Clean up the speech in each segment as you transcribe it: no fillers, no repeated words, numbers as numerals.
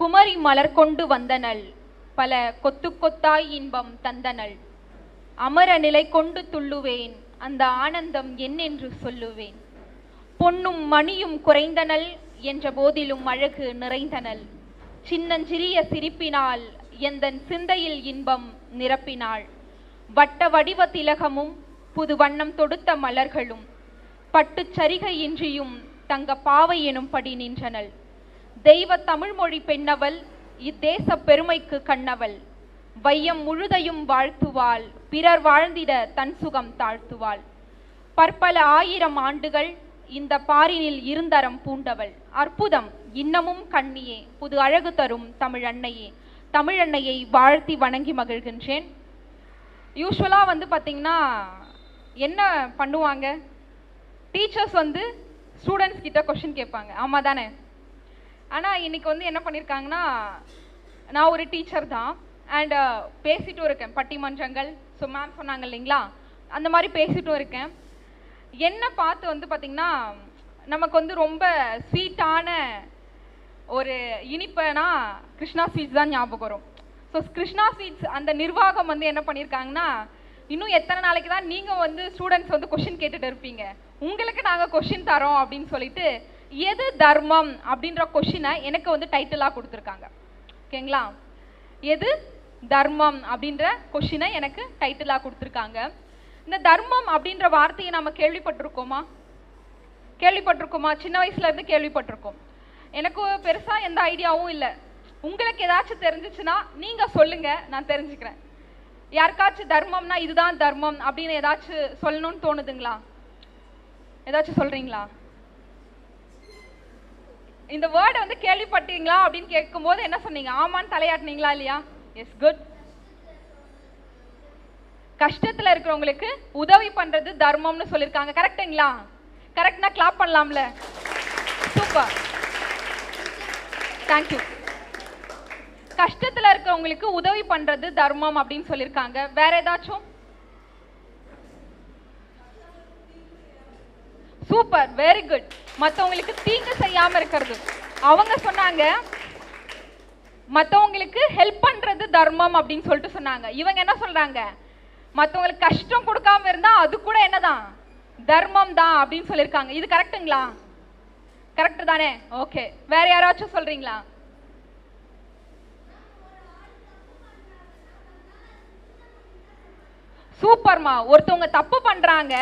குமரி மலர் கொண்டு வந்தனள் பல கொத்து கொத்தாய் இன்பம் தந்தனள். அமர நிலை கொண்டு துள்ளுவேன் அந்த ஆனந்தம் என்னென்று சொல்லுவேன். பொன்னும் மணியும் குறைந்தனள் என்ற போதிலும் அழகு நிறைந்தனள். சின்னஞ்சிறிய சிரிப்பினால் எந்தன் சிந்தையில் இன்பம் நிரப்பினாள். வட்ட வடிவ திலகமும் புது வண்ணம் தொடுத்த மலர்களும் பட்டுச் சரிகையின்றியும் தங்க பாவை எனும்படி நின்றனள். தெய்வ தமிழ்மொழி பெண்ணவள் இத்தேச பெருமைக்கு கண்ணவள். வையம் முழுதையும் வாழ்த்துவாள் பிறர் வாழ்ந்திட தன் சுகம் தாழ்த்துவாள். பற்பல ஆயிரம் ஆண்டுகள் இந்த பாரினில் இருந்தரம் பூண்டவள். அற்புதம் இன்னமும் கண்ணியே புது அழகு தரும் தமிழ் அன்னையே. தமிழ் அன்னையை வாழ்த்தி வணங்கி மகிழ்கின்றேன். யூஸ்வலாக வந்து பார்த்தீங்கன்னா என்ன பண்ணுவாங்க, டீச்சர்ஸ் வந்து ஸ்டூடெண்ட்ஸ் கிட்ட கொஷின் கேட்பாங்க, ஆமாம் தானே? ஆனால் இன்னைக்கு வந்து என்ன பண்ணியிருக்காங்கன்னா, நான் ஒரு டீச்சர் தான் அண்ட் பேசிட்டும் இருக்கேன் பட்டிமன்றங்கள். ஸோ மேம் சொன்னாங்க இல்லைங்களா, அந்த மாதிரி பேசிட்டும் இருக்கேன். என்ன பார்த்து வந்து பார்த்திங்கன்னா நமக்கு வந்து ரொம்ப ஸ்வீட்டான ஒரு இனிப்பைனா கிருஷ்ணா ஸ்வீட்ஸ் தான் ஞாபகம் வரும். ஸோ கிருஷ்ணா ஸ்வீட்ஸ் அந்த நிர்வாகம் வந்து என்ன பண்ணியிருக்காங்கன்னா, இன்னும் எத்தனை நாளைக்கு தான் நீங்கள் வந்து ஸ்டூடெண்ட்ஸ் வந்து கொஷின் கேட்டுட்டு இருப்பீங்க, உங்களுக்கு நாங்கள் கொஷின் தரோம் அப்படின்னு சொல்லிட்டு எது தர்மம் அப்படின்ற கொஷினை எனக்கு வந்து டைட்டிலாக கொடுத்துருக்காங்க. ஓகேங்களா, எது தர்மம் அப்படின்ற கொஷினை எனக்கு டைட்டிலாக கொடுத்துருக்காங்க. இந்த தர்மம் அப்படின்ற வார்த்தையை நம்ம கேள்விப்பட்டிருக்கோமா? சின்ன வயசுலேருந்து கேள்விப்பட்டிருக்கோம். எனக்கு பெருசாக எந்த ஐடியாவும் இல்லை. உங்களுக்கு ஏதாச்சும் தெரிஞ்சிச்சுன்னா நீங்கள் சொல்லுங்கள், நான் தெரிஞ்சுக்கிறேன். யாருக்காச்சும் தர்மம்னா இதுதான் தர்மம் அப்படின்னு ஏதாச்சும் சொல்லணும்னு தோணுதுங்களா? ஏதாச்சும் சொல்கிறீங்களா? இந்த வேர்டை வந்து கேள்விப்பட்டீங்களா அப்படின்னு கேட்கும்போது என்ன சொன்னீங்க? ஆமான்னு தலையாட்டினீங்களா இல்லையா? Yes, good. கஷ்டத்தில் இருக்கிறவங்களுக்கு உதவி பண்ணுறது தர்மம்னு சொல்லியிருக்காங்க. கரெக்டுங்களா? கரெக்ட்னா கிளாப் பண்ணலாம்ல. Super, thank you. கஷ்டத்தில் இருக்கிறவங்களுக்கு உதவி பண்ணுறது தர்மம் அப்படின்னு சொல்லியிருக்காங்க. வேற ஏதாச்சும்? Super, very good. மற்றவங்களுக்கு தீங்கு செய்யாமல் இருக்கிறது. அவங்க சொன்னாங்க மற்றவங்களுக்கு ஹெல்ப் பண்ணுறது தர்மம் அப்படின்னு சொல்லிட்டு சொன்னாங்க. இவங்க என்ன சொல்கிறாங்க? மற்றவங்களுக்கு கஷ்டம் கொடுக்காம இருந்தால் அது கூட என்னதான் தர்மம் தான் அப்படின்னு சொல்லியிருக்காங்க. இது கரெக்டுங்களா? கரெக்டு தானே? ஓகே, வேற யாராச்சும் சொல்கிறீங்களா? சூப்பர்மா. ஒருத்தவங்க தப்பு பண்ணுறாங்க,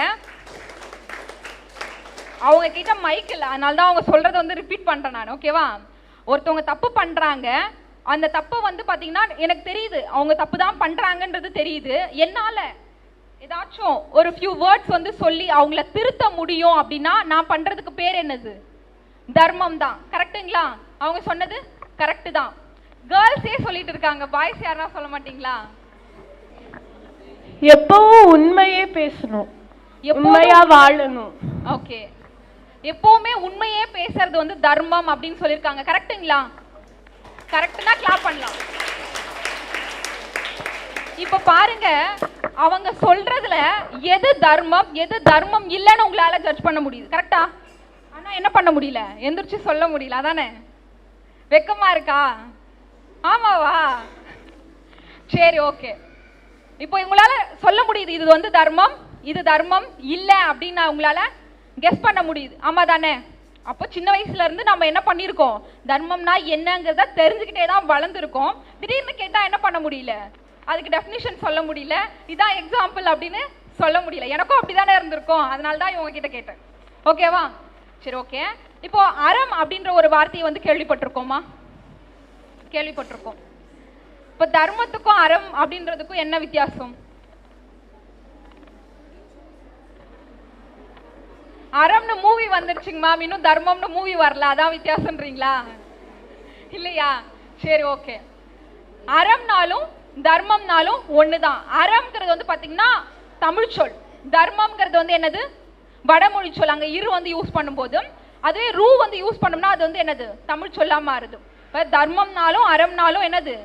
அவங்க கிட்ட மைக் இல்லை, அதனால தான் அவங்க சொல்கிறத வந்து ரிப்பீட் பண்ணுறேன் நான். ஓகேவா? ஒருத்தவங்க தப்பு பண்ணுறாங்க, அந்த தப்பை வந்து பார்த்தீங்கன்னா எனக்கு தெரியுது அவங்க தப்பு தான் பண்ணுறாங்கன்றது தெரியுது. என்னால் ஏதாச்சும் ஒரு ஃபியூ வேர்ட்ஸ் வந்து சொல்லி அவங்கள திருத்த முடியும் அப்படின்னா நான் பண்ணுறதுக்கு பேர் என்னது? தர்மம் தான். கரெக்டுங்களா? அவங்க சொன்னது கரெக்டு தான். கேர்ள்ஸே சொல்லிட்டு இருக்காங்க, பாய்ஸ் யாரா சொல்ல மாட்டீங்களா? எப்பவும் உண்மையே பேசணும், உண்மையா வாழணும். ஓகே, எப்பவுமே உண்மையே பேசுறது வந்து தர்மம் அப்படின்னு சொல்லியிருக்காங்க. கரெக்டுங்களா? கரெக்ட்னா கிளாப் பண்ணலாம். இப்ப பாருங்க, அவங்க சொல்றதுல எது தர்மம் எது தர்மம் இல்லைன்னு உங்களால ஜட்ஜ் பண்ண முடியுது. கரெக்டா? ஆனா என்ன பண்ண முடியல, எந்திரிச்சு சொல்ல முடியல. அதானே? வெக்கமா இருக்கா? ஆமாவா? சரி, ஓகே. இப்போ உங்களால சொல்ல முடியுது இது வந்து தர்மம் இது தர்மம் இல்லை அப்படின்னு உங்களால கெஸ் பண்ண முடியுது. ஆமா தானே? அப்போ சின்ன வயசுல இருந்து நம்ம என்ன பண்ணியிருக்கோம், தர்மம்னா என்னங்கிறத தெரிஞ்சுக்கிட்டே தான் வளர்ந்துருக்கோம். திடீர்னு கேட்டால் என்ன பண்ண முடியல, அதுக்கு டெஃபினிஷன் சொல்ல முடியல, இதான் எக்ஸாம்பிள் அப்படின்னு சொல்ல முடியல. எனக்கும் அப்படி தானே இருந்திருக்கும், அதனால தான் இவங்க கிட்ட கேட்டேன். ஓகேவா? சரி, ஓகே. இப்போ அறம் அப்படின்ற ஒரு வார்த்தையை வந்து கேள்விப்பட்டிருக்கோமா? கேள்விப்பட்டிருக்கோம். இப்போ தர்மத்துக்கும் அறம் அப்படின்றதுக்கும் என்ன வித்தியாசம்? அறம்னு மூவி வந்துருச்சுங்க மேம், இன்னும் தர்மம்னு மூவி வரல, அதான் வித்தியாசம்ன்றீங்களா? இல்லையா? சரி, ஓகே. அறம்னாலும் தர்மம்னாலும் ஒண்ணுதான். அறம்ங்கிறது வந்து பாத்தீங்கன்னா தமிழ் சொல், தர்மம்ங்கிறது வந்து என்னது? வடமொழி சொல். அங்க இரு வந்து யூஸ் பண்ணும்போது, அதுவே ரூ வந்து யூஸ் பண்ணோம்னா அது வந்து என்னது? தமிழ் சொல்லா மாறுது. இப்ப தர்மம்னாலும் அறம்னாலும் என்னது?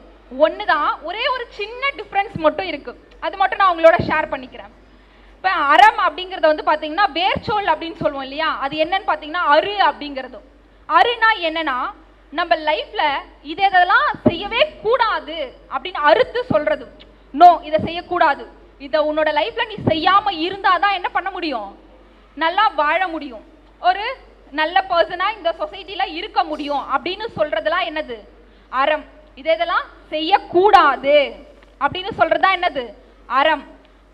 ஒண்ணுதான். ஒரே ஒரு சின்ன டிஃபரன்ஸ் மட்டும் இருக்கு, அது மட்டும் நான் உங்களோட ஷேர் பண்ணிக்கிறேன். இப்போ அறம் அப்படிங்கிறத வந்து பார்த்தீங்கன்னா வேர்ச்சொல் அப்படின்னு சொல்லுவோம் இல்லையா, அது என்னன்னு பார்த்தீங்கன்னா அரு அப்படிங்கிறதும். அருனா என்னன்னா நம்ம லைஃப்ல இதெல்லாம் செய்யவே கூடாது அப்படின்னு அறுத்து சொல்றது. நோ, இதை செய்யக்கூடாது, இதை உன்னோட லைஃப்ல நீ செய்யாம இருந்தாதான் என்ன பண்ண முடியும், நல்லா வாழ முடியும், ஒரு நல்ல பர்சனா இந்த சொசைட்டில இருக்க முடியும் அப்படின்னு சொல்றதெல்லாம் என்னது, அறம். இதெல்லாம் செய்யக்கூடாது அப்படின்னு சொல்றதா என்னது, அறம்.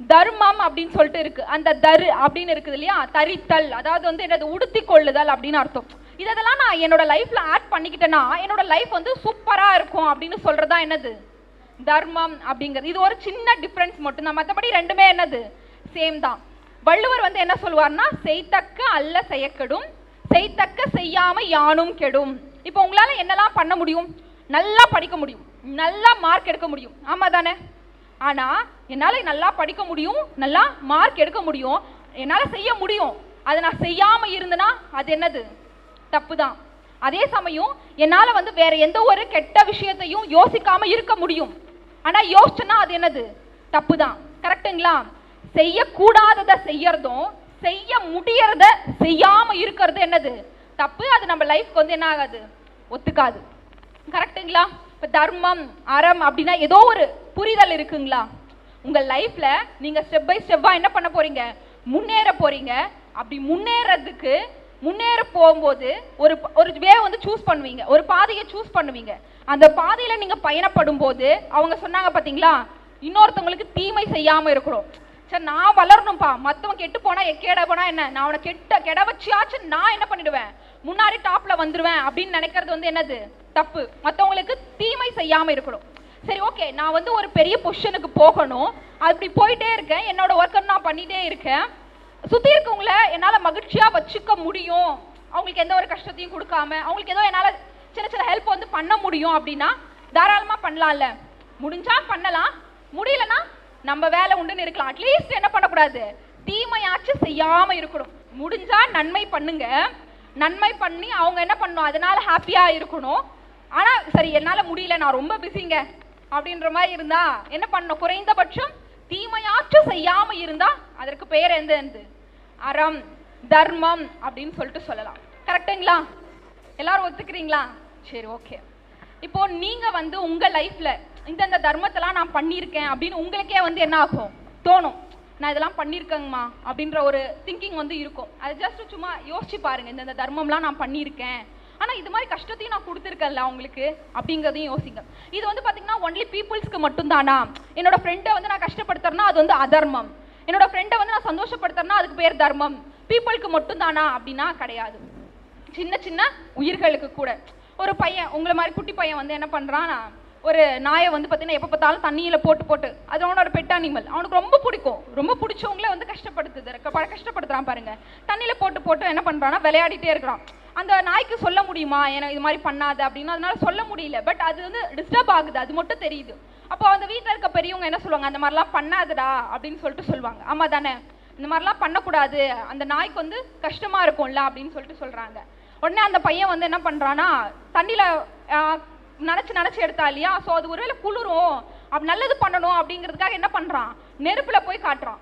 தர்மம் அப்படின்னு சொல்லிட்டு இருக்கு. அந்த தரு அப்படின்னு இருக்குது இல்லையா, தரித்தல், அதாவது வந்து என்னது, உடுத்தி கொள்ளுதல் அப்படின்னு அர்த்தம். இதெல்லாம் நான் என்னோட லைஃப்ல ஆட் பண்ணிக்கிட்டேன்னா என்னோட லைஃப் வந்து சூப்பரா இருக்கும் அப்படின்னு சொல்றதா என்னது, தர்மம் அப்படிங்கிறது. இது ஒரு சின்ன டிஃபரன்ஸ் மட்டும் தான், மற்றபடி ரெண்டுமே என்னது, சேம் தான். வள்ளுவர் வந்து என்ன சொல்லுவார்னா, செய்தக்க அல்ல செய்யக்கெடும், செய்தக்க செய்யாம யானும் கெடும். இப்போ உங்களால என்னெல்லாம் பண்ண முடியும், நல்லா படிக்க முடியும், நல்லா மார்க் எடுக்க முடியும், ஆமா தானே? ஆனா என்னால நல்லா படிக்க முடியும், நல்லா மார்க் எடுக்க முடியும், என்னால செய்ய முடியும். அதை நான் செய்யாம இருந்தேன்னா அது என்னது, தப்பு தான். அதே சமயம் என்னால வந்து வேற எந்த ஒரு கெட்ட விஷயத்தையும் யோசிக்காம இருக்க முடியும், ஆனா யோசிச்சேன்னா அது என்னது, தப்பு தான். கரெக்டுங்களா? செய்யக்கூடாததை செய்யறதும் செய்ய முடியறத செய்யாம இருக்கிறது என்னது, தப்பு. அது நம்ம லைஃப்க்கு வந்து என்ன ஆகாது, ஒத்துக்காது. கரெக்டுங்களா? இப்ப தர்மம் அறம் அப்படின்னா ஏதோ ஒரு புரிதல் இருக்குங்களா? உங்க லைஃப்ல நீங்க ஸ்டெப் பை ஸ்டெப்பா என்ன பண்ண போறீங்க, முன்னேற போறீங்க. அப்படி முன்னேற போகும்போது ஒரு வே வந்து சூஸ் பண்ணுவீங்க, ஒரு பாதையை சூஸ் பண்ணுவீங்க. அந்த பாதையில நீங்க பயணப்படும் போது அவங்க சொன்னாங்க பாத்தீங்களா, இன்னொருத்தவங்களுக்கு தீமை செய்யாம இருக்கணும். சரி, நான் வளரணும்பா, மத்தவன் கெட்டு போனா கெட போனா என்ன, நான் அவனை கெட வச்சியாச்சு நான் என்ன பண்ணிடுவேன், முன்னாடி டாப்ல வந்துருவேன் அப்படின்னு நினைக்கிறது வந்து என்னது, தப்பு. மத்தவங்களுக்கு தீமை செய்யாம இருக்கணும். சரி, ஓகே, நான் வந்து ஒரு பெரிய பொசிஷனுக்கு போகணும், அப்படி போயிட்டே இருக்கேன், என்னோட ஒர்க்கை நான் பண்ணிட்டே இருக்கேன், சுத்தி இருக்கவங்கள என்னால மகிழ்ச்சியா வச்சுக்க முடியும், அவங்களுக்கு எந்த ஒரு கஷ்டத்தையும் கொடுக்காம அவங்களுக்கு ஏதோ என்னால சின்ன சின்ன ஹெல்ப் வந்து பண்ண முடியும் அப்படின்னா தாராளமா பண்ணலாம்ல. முடிஞ்சா பண்ணலாம், முடியலன்னா நம்ம வேலை உண்டுன்னு இருக்கலாம். அட்லீஸ்ட் என்ன பண்ணக்கூடாது, தீமையாச்சும் செய்யாம இருக்கணும். முடிஞ்சா நன்மை பண்ணுங்க, நன்மை பண்ணி அவங்க என்ன பண்ணணும், அதனால ஹாப்பியா இருக்கணும். ஆனா சரி, என்னால முடியல, நான் ரொம்ப பிஸிங்க அப்படின்ற மாதிரி இருந்தா என்ன பண்ணணும், குறைந்தபட்சம் தீமையாச்சும் செய்யாம இருந்தா அதற்கு பெயர் எந்த அறம் தர்மம் அப்படின்னு சொல்லிட்டு சொல்லலாம். கரெக்டுங்களா? எல்லாரும் ஒத்துக்கிறீங்களா? சரி, ஓகே. இப்போ நீங்க வந்து உங்க லைஃப்ல இந்த தர்மத்தெல்லாம் நான் பண்ணியிருக்கேன் அப்படின்னு உங்களுக்கே வந்து என்ன ஆகும், தோணும், நான் இதெல்லாம் பண்ணியிருக்கேங்கம்மா அப்படின்ற ஒரு திங்கிங் வந்து இருக்கும். அது ஜஸ்ட் சும்மா யோசிச்சு பாருங்க, இந்த தர்மம்லாம் நான் பண்ணியிருக்கேன், ஆனா இது மாதிரி கஷ்டத்தையும் நான் கொடுத்துருக்கேன்ல அவங்களுக்கு அப்படிங்கிறதையும் யோசிங்க. இது வந்து பாத்தீங்கன்னா ஒன்லி பீப்புள்ஸ்க்கு மட்டும் தானா? என்னோட ஃப்ரெண்டை வந்து நான் கஷ்டப்படுத்துறேன்னா அது வந்து அதர்மம், என்னோட ஃப்ரெண்டை வந்து நான் சந்தோஷப்படுத்துறேன்னா அதுக்கு பேர் தர்மம். பீப்புளுக்கு மட்டும் தானா அப்படின்னா கிடையாது. சின்ன சின்ன உயிர்களுக்கு கூட. ஒரு பையன், உங்களை மாதிரி குட்டி பையன் வந்து என்ன பண்றான், ஒரு நாயை வந்து பார்த்தீங்கன்னா எப்போ பார்த்தாலும் தண்ணியில போட்டு அது அவனோட பெட் அனிமல், அவனுக்கு ரொம்ப பிடிக்கும், ரொம்ப பிடிச்சவங்கள வந்து கஷ்டப்படுத்துறான் பாருங்க. தண்ணியில போட்டு என்ன பண்றான்னா விளையாடிட்டே இருக்கிறான். அந்த நாய்க்கு சொல்ல முடியுமா எனக்கு இது மாதிரி பண்ணாத அப்படின்னு, அதனால சொல்ல முடியல. பட் அது வந்து டிஸ்டர்ப் ஆகுது, அது மட்டும் தெரியுது. அப்போ அந்த வீட்டில் இருக்க பெரியவங்க என்ன சொல்லுவாங்க, அந்த மாதிரிலாம் பண்ணாதடா அப்படின்னு சொல்லிட்டு சொல்லுவாங்க. ஆமா தானே? இந்த மாதிரிலாம் பண்ணக்கூடாது, அந்த நாய்க்கு வந்து கஷ்டமா இருக்கும்ல அப்படின்னு சொல்லிட்டு சொல்றாங்க. உடனே அந்த பையன் வந்து என்ன பண்றான்னா, தண்ணியில நினைச்சு எடுத்தா இல்லையா, ஸோ அது ஒருவேளை குளிரும், அப்படி நல்லது பண்ணணும் அப்படிங்கிறதுக்காக என்ன பண்றான், நெருப்புல போய் காட்டுறான்.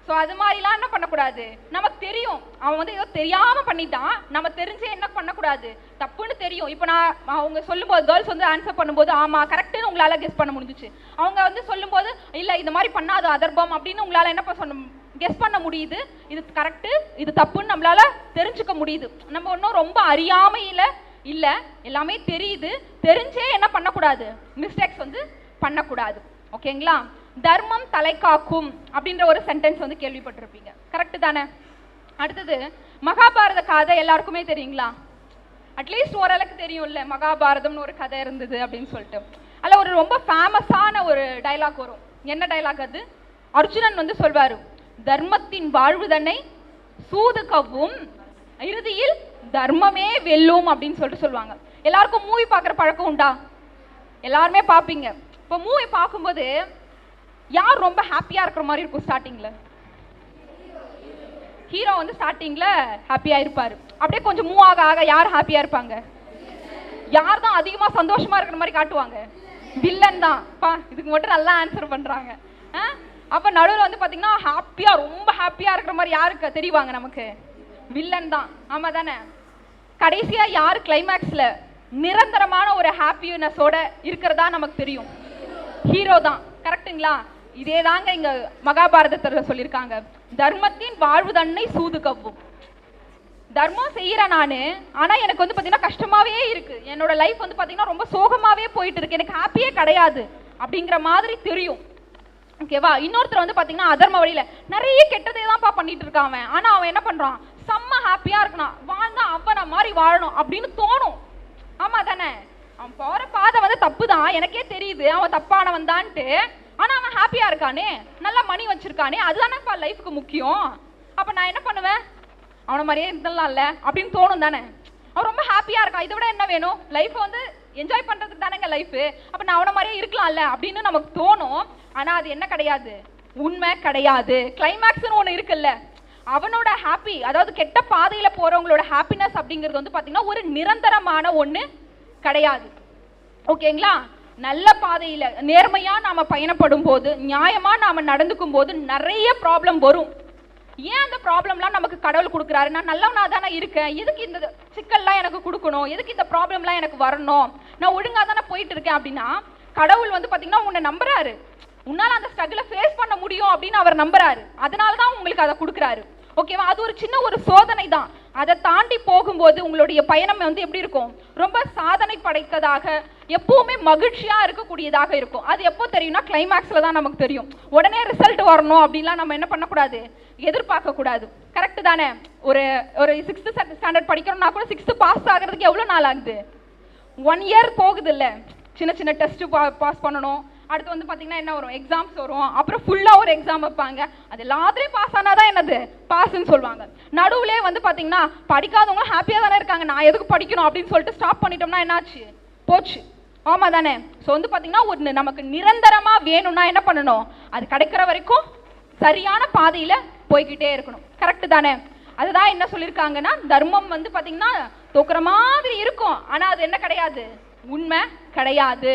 ஸோ அது மாதிரிலாம் என்ன பண்ணக்கூடாது, நமக்கு தெரியும் அவன் வந்து ஏதோ தெரியாம பண்ணிட்டான், நம்ம தெரிஞ்சே என்ன பண்ணக்கூடாது, தப்புன்னு தெரியும். இப்போ நான் அவங்க சொல்லும்போது கேர்ள்ஸ் வந்து ஆன்சர் பண்ணும்போது ஆமா கரெக்டுன்னு உங்களால கெஸ் பண்ண முடிஞ்சிச்சு. அவங்க வந்து சொல்லும்போது இல்ல இந்த மாதிரி பண்ணாது அதர்பம் அப்படின்னு உங்களால என்ன பண்ண கெஸ் பண்ண முடியுது. இது கரெக்டு இது தப்புன்னு நம்மளால தெரிஞ்சுக்க முடியுது. நம்ம ஒன்றும் ரொம்ப அறியாமையில இல்ல, எல்லாமே தெரியுது, தெரிஞ்சே என்ன பண்ணக்கூடாது, மிஸ்டேக்ஸ் வந்து பண்ணக்கூடாது. ஓகேங்களா? தர்மம் தலை காக்கும் அப்படின்ற ஒரு சென்டென்ஸ் வந்து கேள்விப்பட்டிருப்பீங்க. கரெக்டு தானே? அடுத்தது மகாபாரத கதை எல்லாருக்குமே தெரியுங்களா? அட்லீஸ்ட் ஓரளவுக்கு தெரியும்ல, மகாபாரதம்னு ஒரு கதை இருந்தது அப்படின்னு சொல்லிட்டு. அதில் ஒரு ரொம்ப ஃபேமஸான ஒரு டைலாக் வரும். என்ன டைலாக் அது? அர்ஜுனன் வந்து சொல்வாரு, தர்மத்தின் வாழ்வுதனை சூது கவ்வும், இறுதியில் தர்மமே வெல்லும் அப்படின்னு சொல்லிட்டு சொல்லுவாங்க. எல்லாருக்கும் மூவி பார்க்குற பழக்கம் உண்டா? எல்லாருமே பார்ப்பீங்க. இப்போ மூவி பார்க்கும்போது யார் ரொம்ப ஹாப்பியா இருக்கிற மாதிரி இருக்கும்? ஸ்டார்டிங்ல ஹீரோ வந்து ஸ்டார்டிங்ல ஹாப்பியா இருப்பாரு. அப்படியே கொஞ்சம் மூவ் ஆக ஆக யார் ஹாப்பியா இருப்பாங்க? யார் தான் அதிகமா சந்தோஷமா இருக்கிற மாதிரி காட்டுவாங்க? வில்லன் தான். இதுக்கு மட்டும் நல்லா ஆன்சர் பண்றாங்க. அப்ப நடுவில் வந்து பாத்தீங்கன்னா ஹாப்பியா ரொம்ப ஹாப்பியா இருக்கிற மாதிரி யாருக்கு தெரிவாங்க? நமக்கு வில்லன் தான். ஆமா தானே? கடைசியா யார் கிளைமேக்ஸ்ல நிரந்தரமான ஒரு ஹாப்பினஸோட இருக்கிறதா நமக்கு தெரியும். ஹீரோ தான். கரெக்டுங்களா? இதே தாங்க இங்க மகாபாரதத்துல சொல்லியிருக்காங்க. தர்மத்தின் வாழ்வு தன்னை சூது கவ்வும். தர்மம் செய்யறேன் நானு, ஆனா எனக்கு வந்து பாத்தீங்கன்னா கஷ்டமாவே இருக்கு, என்னோட லைஃப் வந்து பாத்தீங்கன்னா ரொம்ப சோகமாவே போயிட்டு இருக்கு, எனக்கு ஹாப்பியே கிடையாது அப்படிங்கிற மாதிரி தெரியும். ஓகேவா? இன்னொருத்தர் வந்து பாத்தீங்கன்னா அதர்ம வழியில நிறைய கெட்டதே தான்ப்பா பண்ணிட்டு இருக்கான், ஆனா அவன் என்ன பண்றான், செம்ம ஹாப்பியா இருக்கான், வாழ்ந்தா அவனை மாதிரி வாழணும் அப்படின்னு தோணும். ஆமா தானே? அவன் போற பாதை வந்து தப்பு தான், எனக்கே தெரியுது அவன் தப்பானவன் தான்ட்டு, ஆனா அவன் ஹாப்பியா இருக்கானே, நல்லா மணி வச்சிருக்கானே, அதுதானேப்பா லைஃப்க்கு முக்கியம். அப்ப நான் என்ன பண்ணுவேன், அவனை மாதிரியே இருந்தலாம்ல அப்படின்னு தோணும் தானே. அவன் ரொம்ப ஹாப்பியா இருக்கான், இதை விட என்ன வேணும், லைஃப் வந்து என்ஜாய் பண்றதுக்கு தானேங்க லைஃப், அப்ப நான் அவனை மாதிரியே இருக்கலாம்ல அப்படின்னு நமக்கு தோணும். ஆனா அது என்ன கிடையாது, உண்மை கிடையாது. கிளைமேக்ஸ்னு ஒண்ணு இருக்குல்ல, அவனோட ஹாப்பி, அதாவது கெட்ட பாதையில போறவங்களோட ஹாப்பினஸ் அப்படிங்கிறது வந்து பாத்தீங்கன்னா ஒரு நிரந்தரமான ஒண்ணு கிடையாது. ஓகேங்களா? நல்ல பாதையில நேர்மையா நாம பயணப்படும் போது, நியாயமா நாம நடந்துக்கும் போது நிறைய ப்ராப்ளம் வரும். ஏன் அந்த ப்ராப்ளம்லாம் நமக்கு கடவுள் கொடுக்குறாரு, நான் நல்லவனா தானே இருக்கேன், எதுக்கு இந்த சிக்கல்லாம் எனக்கு கொடுக்கணும், எதுக்கு இந்த ப்ராப்ளம்லாம் எனக்கு வரணும், நான் ஒழுங்கா தானே போயிட்டு இருக்கேன் அப்படின்னா கடவுள் வந்து பாத்தீங்கன்னா உன்னை நம்புறாரு, உன்னால அந்த ஸ்ட்ரகிளை ஃபேஸ் பண்ண முடியும் அப்படின்னு அவர் நம்புறாரு, அதனாலதான் உங்களுக்கு அதை கொடுக்குறாரு. ஓகேவா? அது ஒரு சின்ன ஒரு சோதனை தான். அதை தாண்டி போகும்போது உங்களுடைய பயணம் வந்து எப்படி இருக்கும், ரொம்ப சாதனை படைத்ததாக, எப்பவுமே மகிழ்ச்சியா இருக்கக்கூடியதாக இருக்கும். அது எப்போ தெரியும்னா கிளைமேக்ஸ்ல தான் நமக்கு தெரியும். உடனே ரிசல்ட் வரணும் அப்படின்லாம் நம்ம என்ன பண்ணக்கூடாது, எதிர்பார்க்க கூடாது. கரெக்ட் தானே? ஒரு 6th ஸ்டாண்டர்ட் படிக்கிறோம்னா கூட 6th பாஸ் ஆகிறதுக்கு எவ்வளவு நாள் ஆகுது, 1 year போகுது இல்ல. சின்ன சின்ன டெஸ்ட் பாஸ் பண்ணணும், அடுத்து வந்து பாத்தீங்கன்னா என்ன வரும், எக்ஸாம்ஸ் வரும், அப்புறம் ஃபுல்லா ஒரு எக்ஸாம் வைப்பாங்க, அது எல்லாத்தையும் பாஸ் ஆனாதான் என்னது பாஸ்ன்னு சொல்லுவாங்க. நடுவுலே வந்து பாத்தீங்கன்னா படிக்காதவங்க ஹாப்பியா தானே இருக்காங்க, நான் எதுக்கு படிக்கணும் அப்படின்னு சொல்லிட்டு ஸ்டாப் பண்ணிட்டோம்னா என்னாச்சு, போச்சு. ஆமா தானே? ஸோ வந்து பாத்தீங்கன்னா ஒரு நமக்கு நிரந்தரமா வேணும்னா என்ன பண்ணணும், அது கிடைக்கிற வரைக்கும் சரியான பாதையில போய்கிட்டே இருக்கணும். கரெக்ட் தானே? அதுதான் என்ன சொல்லியிருக்காங்கன்னா, தர்மம் வந்து பாத்தீங்கன்னா தோக்குற மாதிரி இருக்கும், ஆனா அது என்ன கிடையாது, உண்மை கிடையாது.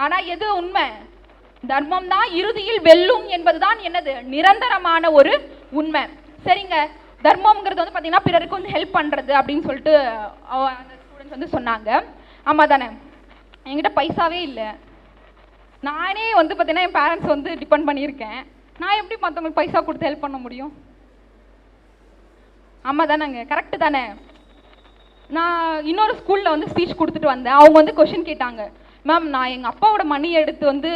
ஆனா எது உண்மை, தர்மம் தான் இறுதியில் வெல்லும் என்பதுதான் என்னது, நிரந்தரமான ஒரு உண்மை. சரிங்க, தர்மம்ங்கிறது வந்து பாத்தீங்கன்னா பிறருக்கு வந்து ஹெல்ப் பண்றது அப்படின்னு சொல்லிட்டு அந்த ஸ்டூடெண்ட்ஸ் வந்து சொன்னாங்க. ஆமா தானே? என்கிட்ட பைசாவே இல்லை, நானே வந்து பாத்தீங்கன்னா என் பேரண்ட்ஸ் வந்து டிபெண்ட் பண்ணியிருக்கேன், நான் எப்படி மற்றவங்களுக்கு பைசா கொடுத்து ஹெல்ப் பண்ண முடியும்? ஆமா தானேங்க? கரெக்டு தானே? நான் இன்னொரு ஸ்கூலில் வந்து ஸ்பீச் கொடுத்துட்டு வந்தேன். அவங்க வந்து கொஷின் கேட்டாங்க, மேம் நான் எங்கள் அப்பாவோட மணி எடுத்து வந்து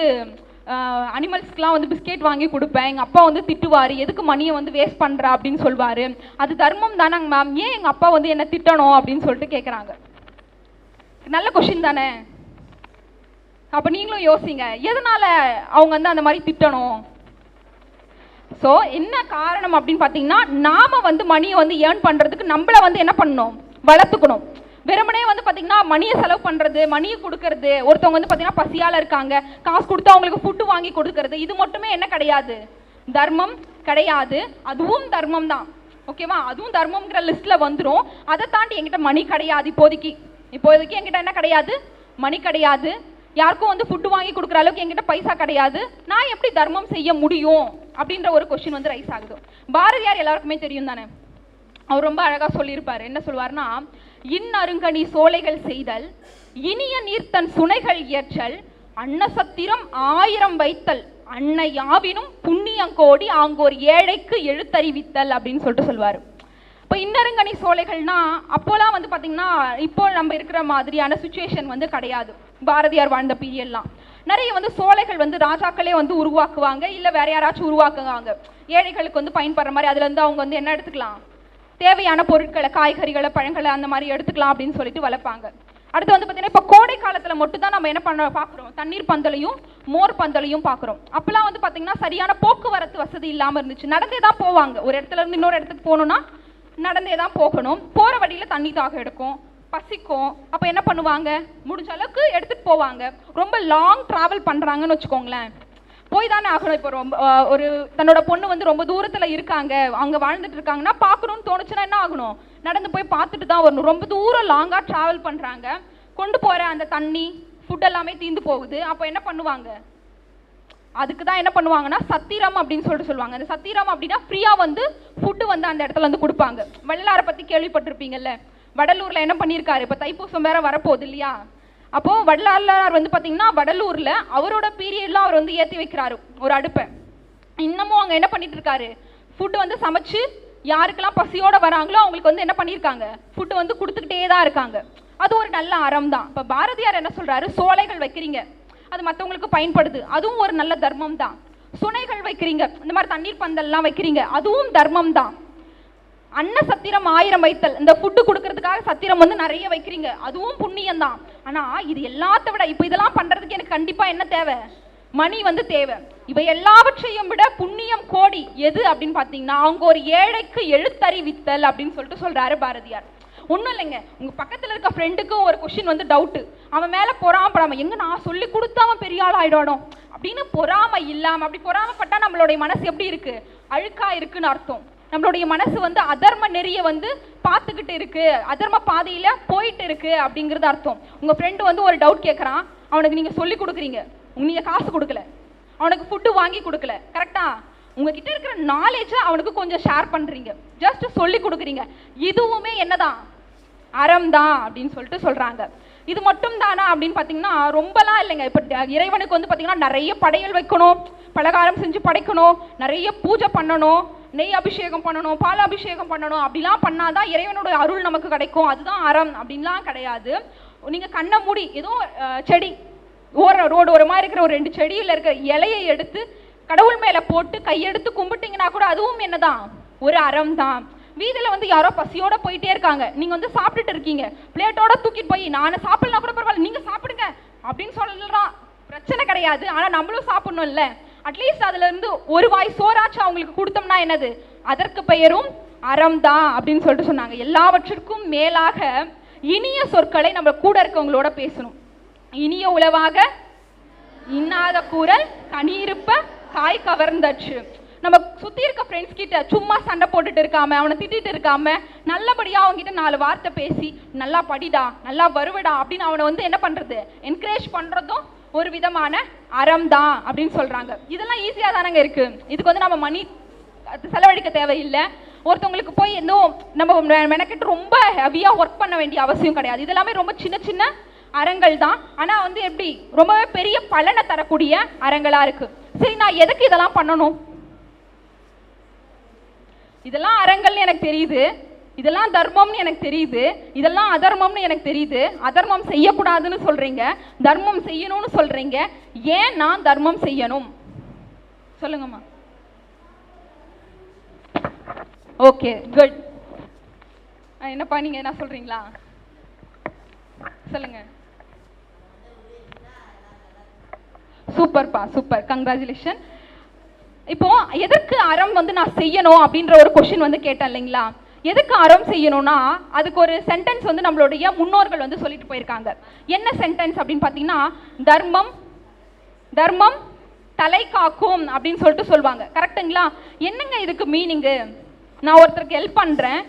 அனிமல்ஸ்க்குலாம் வந்து பிஸ்கெட் வாங்கி கொடுப்பேன், எங்கள் அப்பா வந்து திட்டுவார், எதுக்கு மணியை வந்து வேஸ்ட் பண்ணுறா அப்படின்னு சொல்லுவார், அது தர்மம் தானேங்க மேம், ஏன் எங்கள் அப்பா வந்து என்ன திட்டணும் அப்படின்னு சொல்லிட்டு கேட்குறாங்க. நல்ல கொஷின் தானே? அப்போ நீங்களும் யோசிங்க, எதனால அவங்க வந்து அந்த மாதிரி திட்டணும்? ஸோ என்ன காரணம் அப்படின்னு பார்த்தீங்கன்னா, நாம வந்து மணியை வந்து ஏர்ன் பண்ணுறதுக்கு நம்மளை வந்து என்ன பண்ணணும், வளர்த்துக்கணும். வெறுமனே வந்து பார்த்தீங்கன்னா மணியை செலவு பண்ணுறது, மணியை கொடுக்கறது, ஒருத்தவங்க வந்து பார்த்தீங்கன்னா பசியால் இருக்காங்க, காசு கொடுத்து அவங்களுக்கு ஃபுட்டு வாங்கி கொடுக்கறது, இது மட்டுமே என்ன கிடையாது, தர்மம் கிடையாது. அதுவும் தர்மம் தான். ஓகேவா? அதுவும் தர்மம்ங்கிற லிஸ்ட்டில் வந்துடும். அதை தாண்டி என்கிட்ட மணி கிடையாது, இப்போதைக்கு என்கிட்ட என்ன கிடையாது, மணி கிடையாது, யாருக்கும் வந்து ஃபுட்டு வாங்கி கொடுக்குற அளவுக்கு என்கிட்ட பைசா கிடையாது, நான் எப்படி தர்மம் செய்ய முடியும் அப்படின்ற ஒரு கொஸ்டின் வந்து ரைஸ் ஆகுது. பாரதியார் எல்லாருக்குமே தெரியும் தானே? அவர் ரொம்ப அழகா சொல்லியிருப்பாரு. என்ன சொல்லுவார்னா, இன்னருங்கனி சோலைகள் செய்தல், இனிய நீர்த்தன் சுனைகள் இயற்றல், அன்னசத்திரம் 1000 வைத்தல், அன்னை யாவினும் புண்ணியங்கோடி ஆங்கோர் ஏழைக்கு எழுத்தறிவித்தல் அப்படின்னு சொல்லிட்டு சொல்லுவார். இப்போ இன்னருங்கனி சோலைகள்னா அப்போலாம் வந்து பார்த்தீங்கன்னா இப்போ நம்ம இருக்கிற மாதிரியான சுச்சுவேஷன் வந்து கிடையாது. பாரதியார் வாழ்ந்த பீரியட்லாம் நிறைய வந்து சோலைகள் வந்து ராஜாக்களே வந்து உருவாக்குவாங்க, இல்லை வேற யாராச்சும் உருவாக்குவாங்க, ஏழைகளுக்கு வந்து பயன்படுற மாதிரி. அதுலேருந்து அவங்க வந்து என்ன எடுத்துக்கலாம், தேவையான பொருட்களை, காய்கறிகளை, பழங்களை அந்த மாதிரி எடுத்துக்கலாம் அப்படின்னு சொல்லிட்டு வளர்ப்பாங்க. அடுத்து வந்து பார்த்தீங்கன்னா இப்போ கோடை காலத்தில் மட்டும் தான் நம்ம என்ன பார்க்குறோம், தண்ணீர் பந்தலையும் மோர் பந்தலையும் பார்க்குறோம். அப்போலாம் வந்து பார்த்தீங்கன்னா சரியான போக்குவரத்து வசதி இல்லாமல் இருந்துச்சு, நடந்தே தான் போவாங்க. ஒரு இடத்துல இருந்து இன்னொரு இடத்துக்கு போகணுன்னா நடந்தே தான் போகணும். போகிற வழியில் தண்ணி தாகம் எடுக்கும், பசிக்கும். அப்போ என்ன பண்ணுவாங்க, முடிஞ்ச அளவுக்கு எடுத்துகிட்டு போவாங்க. ரொம்ப லாங் ட்ராவல் பண்ணுறாங்கன்னு வச்சுக்கோங்களேன், போய் தானே ஆகணும். இப்போ ரொம்ப ஒரு தன்னோட பொண்ணு வந்து ரொம்ப தூரத்தில் இருக்காங்க, அங்கே வாழ்ந்துட்டு இருக்காங்கன்னா பார்க்கணுன்னு தோணுச்சுன்னா என்ன ஆகணும், நடந்து போய் பார்த்துட்டு தான் வரணும். ரொம்ப தூரம் லாங்காக ட்ராவல் பண்ணுறாங்க, கொண்டு போகிற அந்த தண்ணி ஃபுட் எல்லாமே தீர்ந்து போகுது. அப்போ என்ன பண்ணுவாங்க, அதுக்கு தான் என்ன பண்ணுவாங்கன்னா சத்திரம் அப்படின்னு சொல்லிட்டு சொல்லுவாங்க. அந்த சத்திரம் அப்படின்னா ஃப்ரீயாக வந்து ஃபுட்டு வந்து அந்த இடத்துல வந்து கொடுப்பாங்க. வள்ளலாரை பற்றி கேள்விப்பட்டிருப்பீங்கல்ல, வடலூர்ல என்ன பண்ணியிருக்காரு, இப்போ தைப்பூசம் வேற வரப்போகுது இல்லையா, அப்போ வள்ளலார் வந்து பார்த்தீங்கன்னா வடலூர்ல அவரோட பீரியட்லாம் அவர் வந்து ஏற்றி வைக்கிறாரு ஒரு அடுப்பை. இன்னமும் அங்கே என்ன பண்ணிட்டு இருக்காரு, ஃபுட்டு வந்து சமைச்சு யாருக்கெல்லாம் பசியோட வராங்களோ அவங்களுக்கு வந்து என்ன பண்ணியிருக்காங்க, ஃபுட்டு வந்து கொடுத்துக்கிட்டே தான் இருக்காங்க. அது ஒரு நல்ல அறம் தான். இப்போ பாரதியார் என்ன சொல்றாரு, சோலைகள் வைக்கிறீங்க, அது மற்றவங்களுக்கு பயன்படுது, அதுவும் ஒரு நல்ல தர்மம் தான். சுனைகள் வைக்கிறீங்க, இந்த மாதிரி தண்ணீர் பந்தல்லாம் வைக்கிறீங்க, அதுவும் தர்மம் தான். அன்ன சத்திரம் 1000 வைத்தல், இந்த ஃபுட்டு கொடுக்கறதுக்காக சத்திரம் வந்து நிறைய வைக்கிறீங்க, அதுவும் புண்ணியம் தான். ஆனா இது எல்லாத்த விட இப்போ இதெல்லாம் பண்றதுக்கு எனக்கு கண்டிப்பா என்ன தேவை, மணி வந்து தேவை. இவை எல்லாவற்றையும் விட புண்ணியம் கோடி எது அப்படின்னு பார்த்தீங்கன்னா, அவங்க ஒரு ஏழைக்கு எழுத்தறிவித்தல் அப்படின்னு சொல்லிட்டு சொல்றாரு பாரதியார். ஒன்றும் இல்லைங்க, உங்க பக்கத்துல இருக்க ஃப்ரெண்டுக்கு ஒரு கொஸ்டின் வந்து டவுட்டு, அவன் மேல பொறாமப்படாம, எங்க நான் சொல்லி கொடுத்து அவன் பெரிய ஆள் ஆயிடணும் அப்படின்னு பொறாம இல்லாம, அப்படி பொறாமப்பட்டா நம்மளுடைய மனசு எப்படி இருக்கு, அழுக்கா இருக்குன்னு அர்த்தம். நம்மளுடைய மனசு வந்து அதர்ம நெறிய வந்து பார்த்துக்கிட்டு இருக்கு, அதர்ம பாதையில போயிட்டு இருக்கு அப்படிங்கிறது அர்த்தம். உங்க ஃப்ரெண்டு வந்து ஒரு டவுட் கேட்கறான், அவனுக்கு நீங்க சொல்லி கொடுக்குறீங்க, நீங்க காசு கொடுக்கல, அவனுக்கு ஃபுட்டு வாங்கி கொடுக்கல, கரெக்டா, உங்ககிட்ட இருக்கிற நாலேஜை அவனுக்கு கொஞ்சம் ஷேர் பண்றீங்க, ஜஸ்ட் சொல்லி கொடுக்குறீங்க, இதுவுமே என்னதான், அறம் தான் அப்படின்னு சொல்லிட்டு சொல்றாங்க. இது மட்டும் தானா அப்படின்னு பார்த்தீங்கன்னா ரொம்பலாம் இல்லைங்க. இப்போ இறைவனுக்கு வந்து பார்த்தீங்கன்னா நிறைய படையல் வைக்கணும், பலகாரம் செஞ்சு படைக்கணும், நிறைய பூஜை பண்ணணும், நெய் அபிஷேகம் பண்ணணும், பால் அபிஷேகம் பண்ணணும், அப்படிலாம் பண்ணாதான் இறைவனோட அருள் நமக்கு கிடைக்கும், அதுதான் அறம் அப்படின்லாம் கிடையாது. நீங்க கண்ணை மூடி ஏதோ செடி ரோடு ஒரு மாதிரி இருக்கிற ஒரு 2 செடியில் இருக்கிற இலையை எடுத்து கடவுள் மேல போட்டு கையெடுத்து கும்பிட்டீங்கன்னா கூட அதுவும் என்னதான், ஒரு அறம் தான். வீதியில் வந்து யாரோ பசியோட போயிட்டே இருக்காங்க, நீங்க வந்து சாப்பிட்டுட்டு இருக்கீங்க, பிளேட்டோட தூக்கிட்டு போய் நான் சாப்பிடலாம் கூட பரவாயில்ல நீங்க சாப்பிடுங்க அப்படின்னு சொல்லலாம், பிரச்சனை கிடையாது. ஆனா நம்மளும் சாப்பிடணும் இல்ல, அட்லீஸ்ட் அதுல இருந்து ஒரு வாய் சோறாச்சும் அவங்களுக்கு கொடுத்தோம்னா என்னது, அதற்கு பெயரும் அறம் தான் அப்படின்னு சொல்லிட்டு சொன்னாங்க. எல்லாவற்றிற்கும் மேலாக இனிய சொற்களை நம்ம கூட இருக்கவங்களோட பேசணும். இனிய உளவாக இன்னாத கூறல் கனியிருப்ப காய் கவர்ந்தச்சு. நம்ம சுத்தி இருக்க ஃப்ரெண்ட்ஸ் கிட்ட சும்மா சண்டை போட்டுட்டு இருக்காம, அவனை திட்டிட்டு இருக்காம, நல்லபடியா அவங்க கிட்ட 4 வார்த்தை பேசி நல்லா படிடா, நல்லா வருவடா அப்படின்னு அவனை வந்து என்ன பண்றது, என்கரேஜ் பண்றதும் ஒரு விதமான அறம் தான் அப்படின்னு சொல்றாங்க. இதெல்லாம் ஈஸியா தானங்க இருக்கு, இதுக்கு வந்து நம்ம மணி செலவழிக்க தேவையில்லை. ஒருத்தவங்களுக்கு போய் எதுவும் நம்ம மெனக்கிட்டு ரொம்ப ஹெவியா ஒர்க் பண்ண வேண்டிய அவசியம் கிடையாது. இதெல்லாமே ரொம்ப சின்ன சின்ன அறங்கள் தான். ஆனா வந்து எப்படி ரொம்பவே பெரிய பலனை தரக்கூடிய அறங்களா இருக்கு. சரி, நான் எதுக்கு இதெல்லாம் பண்ணணும், இதெல்லாம் அறங்கள்னு எனக்கு தெரியுது, இதெல்லாம் தர்மம்னு எனக்கு தெரியுது, இதெல்லாம் அதர்மம்னு எனக்கு தெரியுது, அதர்மம் செய்யக்கூடாதுன்னு சொல்றீங்க, தர்மம் செய்யணும்னு சொல்றீங்க, ஏன் நான் தர்மம் செய்யணும் சொல்லுங்கம்மா. Okay, good. என்னப்பா நீங்க என்ன சொல்றீங்களா, சொல்லுங்க. சூப்பர்ப்பா, சூப்பர், கங்க்ராச்சுலேஷன். இப்போ எதற்கு அறம் வந்து நான் செய்யணும் அப்படின்ற ஒரு கொஸ்டின் வந்து கேட்டேன் இல்லைங்களா. எதுக்கு அறம் செய்யணும்னா அதுக்கு ஒரு சென்டென்ஸ் வந்து நம்மளுடைய முன்னோர்கள் வந்து சொல்லிட்டு போயிருக்காங்க. என்ன சென்டென்ஸ் அப்படின்னு பார்த்தீங்கன்னா, தர்மம் தர்மம் தலை காக்கும் அப்படின்னு சொல்லிட்டு சொல்லுவாங்க, கரெக்டுங்களா. என்னங்க இதுக்கு மீனிங்கு, நான் ஒருத்தருக்கு ஹெல்ப் பண்றேன்,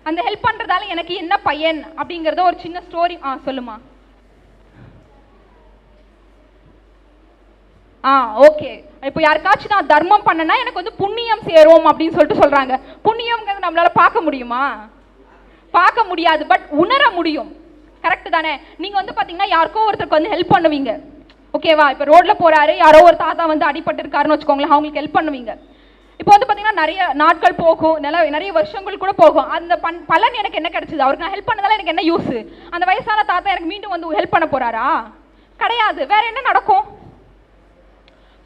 அந்த ஹெல்ப் பண்றதால எனக்கு என்ன பயன் அப்படிங்கறத ஒரு சின்ன ஸ்டோரி. சொல்லுமா. ஓகே, இப்போ யாருக்காச்சும் நான் தர்மம் பண்ணனா எனக்கு வந்து புண்ணியம் சேரும் அப்படின்னு சொல்லிட்டு சொல்றாங்க. புண்ணியம்ங்கிறது நம்மளால பார்க்க முடியுமா, பார்க்க முடியாது, பட் உணர முடியும், கரெக்ட் தானே. நீங்க வந்து பாத்தீங்கன்னா யாருக்கோ ஒருத்தருக்கு வந்து ஹெல்ப் பண்ணுவீங்க, ஓகேவா. இப்போ ரோட்ல போறாரு, யாரோ ஒரு தாத்தா வந்து அடிபட்டு இருக்காருன்னு வச்சுக்கோங்களேன், அவங்களுக்கு ஹெல்ப் பண்ணுவீங்க. இப்போ வந்து பாத்தீங்கன்னா நிறைய நாட்கள் போகும், நிறைய வருஷங்கள் கூட போகும், அந்த பலன் எனக்கு என்ன கிடைச்சது, அவருக்கு நான் ஹெல்ப் பண்ணதால எனக்கு என்ன யூஸ், அந்த வயசான தாத்தா எனக்கு மீண்டும் வந்து ஹெல்ப் பண்ண போறாரா, கிடையாது. வேற என்ன நடக்கும்,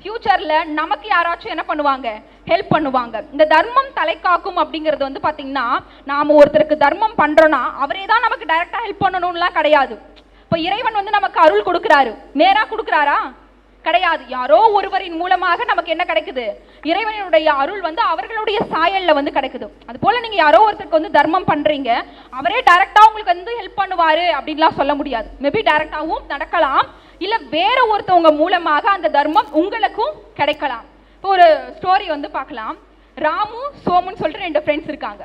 ஃபியூச்சர்ல நமக்கு யாராச்சும் என்ன பண்ணுவாங்க, ஹெல்ப் பண்ணுவாங்க. இந்த தர்மம் தலை காக்கும் அப்படிங்கிறது வந்து பாத்தீங்கன்னா, நாம ஒருத்தருக்கு தர்மம் பண்றோம்னா அவரே தான் நமக்கு டைரக்டா ஹெல்ப் பண்ணணும்லாம் கிடையாது. இப்போ இறைவன் வந்து நமக்கு அருள் கொடுக்குறாரு, நேரா கொடுக்குறாரா, கிடையாது. யாரோ ஒருவரின் மூலமாக நமக்கு என்ன கிடைக்குது, இறைவனுடைய அருள் வந்து அவர்களுடைய சாயல்ல வந்து கிடைக்குது. அது போல நீங்க யாரோ ஒருத்தருக்கு வந்து தர்மம் பண்றீங்க, அவரே டைரக்டா உங்களுக்கு வந்து ஹெல்ப் பண்ணுவாரு அப்படின்லாம் சொல்ல முடியாது. மேபி டைரக்டாவும் நடக்கலாம், இல்ல வேற ஒருத்தவங்க மூலமாக அந்த தர்மம் உங்களுக்கும் கிடைக்கலாம். இப்போ ஒரு ஸ்டோரி வந்து பார்க்கலாம். ராமு சோமுன்னு சொல்லிட்டு 2 ஃப்ரெண்ட்ஸ் இருக்காங்க.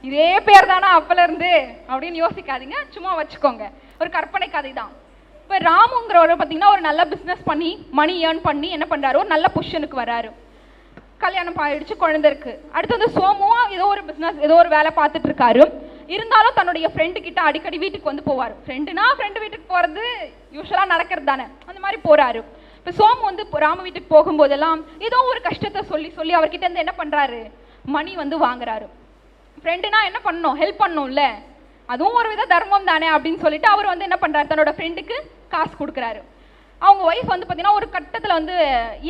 இதே பேர் தானா அப்பல இருந்து அப்படின்னு யோசிக்காதீங்க, சும்மா வச்சுக்கோங்க, ஒரு கற்பனை கதை தான். இப்போ ராமுங்கிறவரை பார்த்தீங்கன்னா ஒரு நல்ல பிஸ்னஸ் பண்ணி மணி ஏர்ன் பண்ணி என்ன பண்ணுறாரு, ஒரு நல்ல பொசிஷனுக்கு வராரு, கல்யாணம் ஆயிடுச்சு, குழந்தை இருக்கு. அடுத்து வந்து சோமுவா ஏதோ ஒரு பிஸ்னஸ் ஏதோ ஒரு வேலை பார்த்துட்டு இருக்காரு. இருந்தாலும் தன்னுடைய ஃப்ரெண்டு கிட்ட அடிக்கடி வீட்டுக்கு வந்து போவார். ஃப்ரெண்டுனா ஃப்ரெண்டு வீட்டுக்கு போகிறது யூஸ்வலாக நடக்கிறது தானே, அந்த மாதிரி போகிறாரு. இப்போ சோமு வந்து ராமு வீட்டுக்கு போகும்போதெல்லாம் ஏதோ ஒரு கஷ்டத்தை சொல்லி சொல்லி அவர்கிட்ட இருந்து என்ன பண்ணுறாரு, மணி வந்து வாங்குறாரு. ஃப்ரெண்டுனா என்ன பண்ணணும், ஹெல்ப் பண்ணணும்ல, அதுவும் ஒரு வித தர்மம் தானே அப்படின்னு சொல்லிட்டு அவர் வந்து என்ன பண்ணுறாரு, தன்னோட ஃப்ரெண்டுக்கு காசு கொடுக்குறாரு. அவங்க ஒய்ஃப் வந்து பார்த்தீங்கன்னா ஒரு கட்டத்தில் வந்து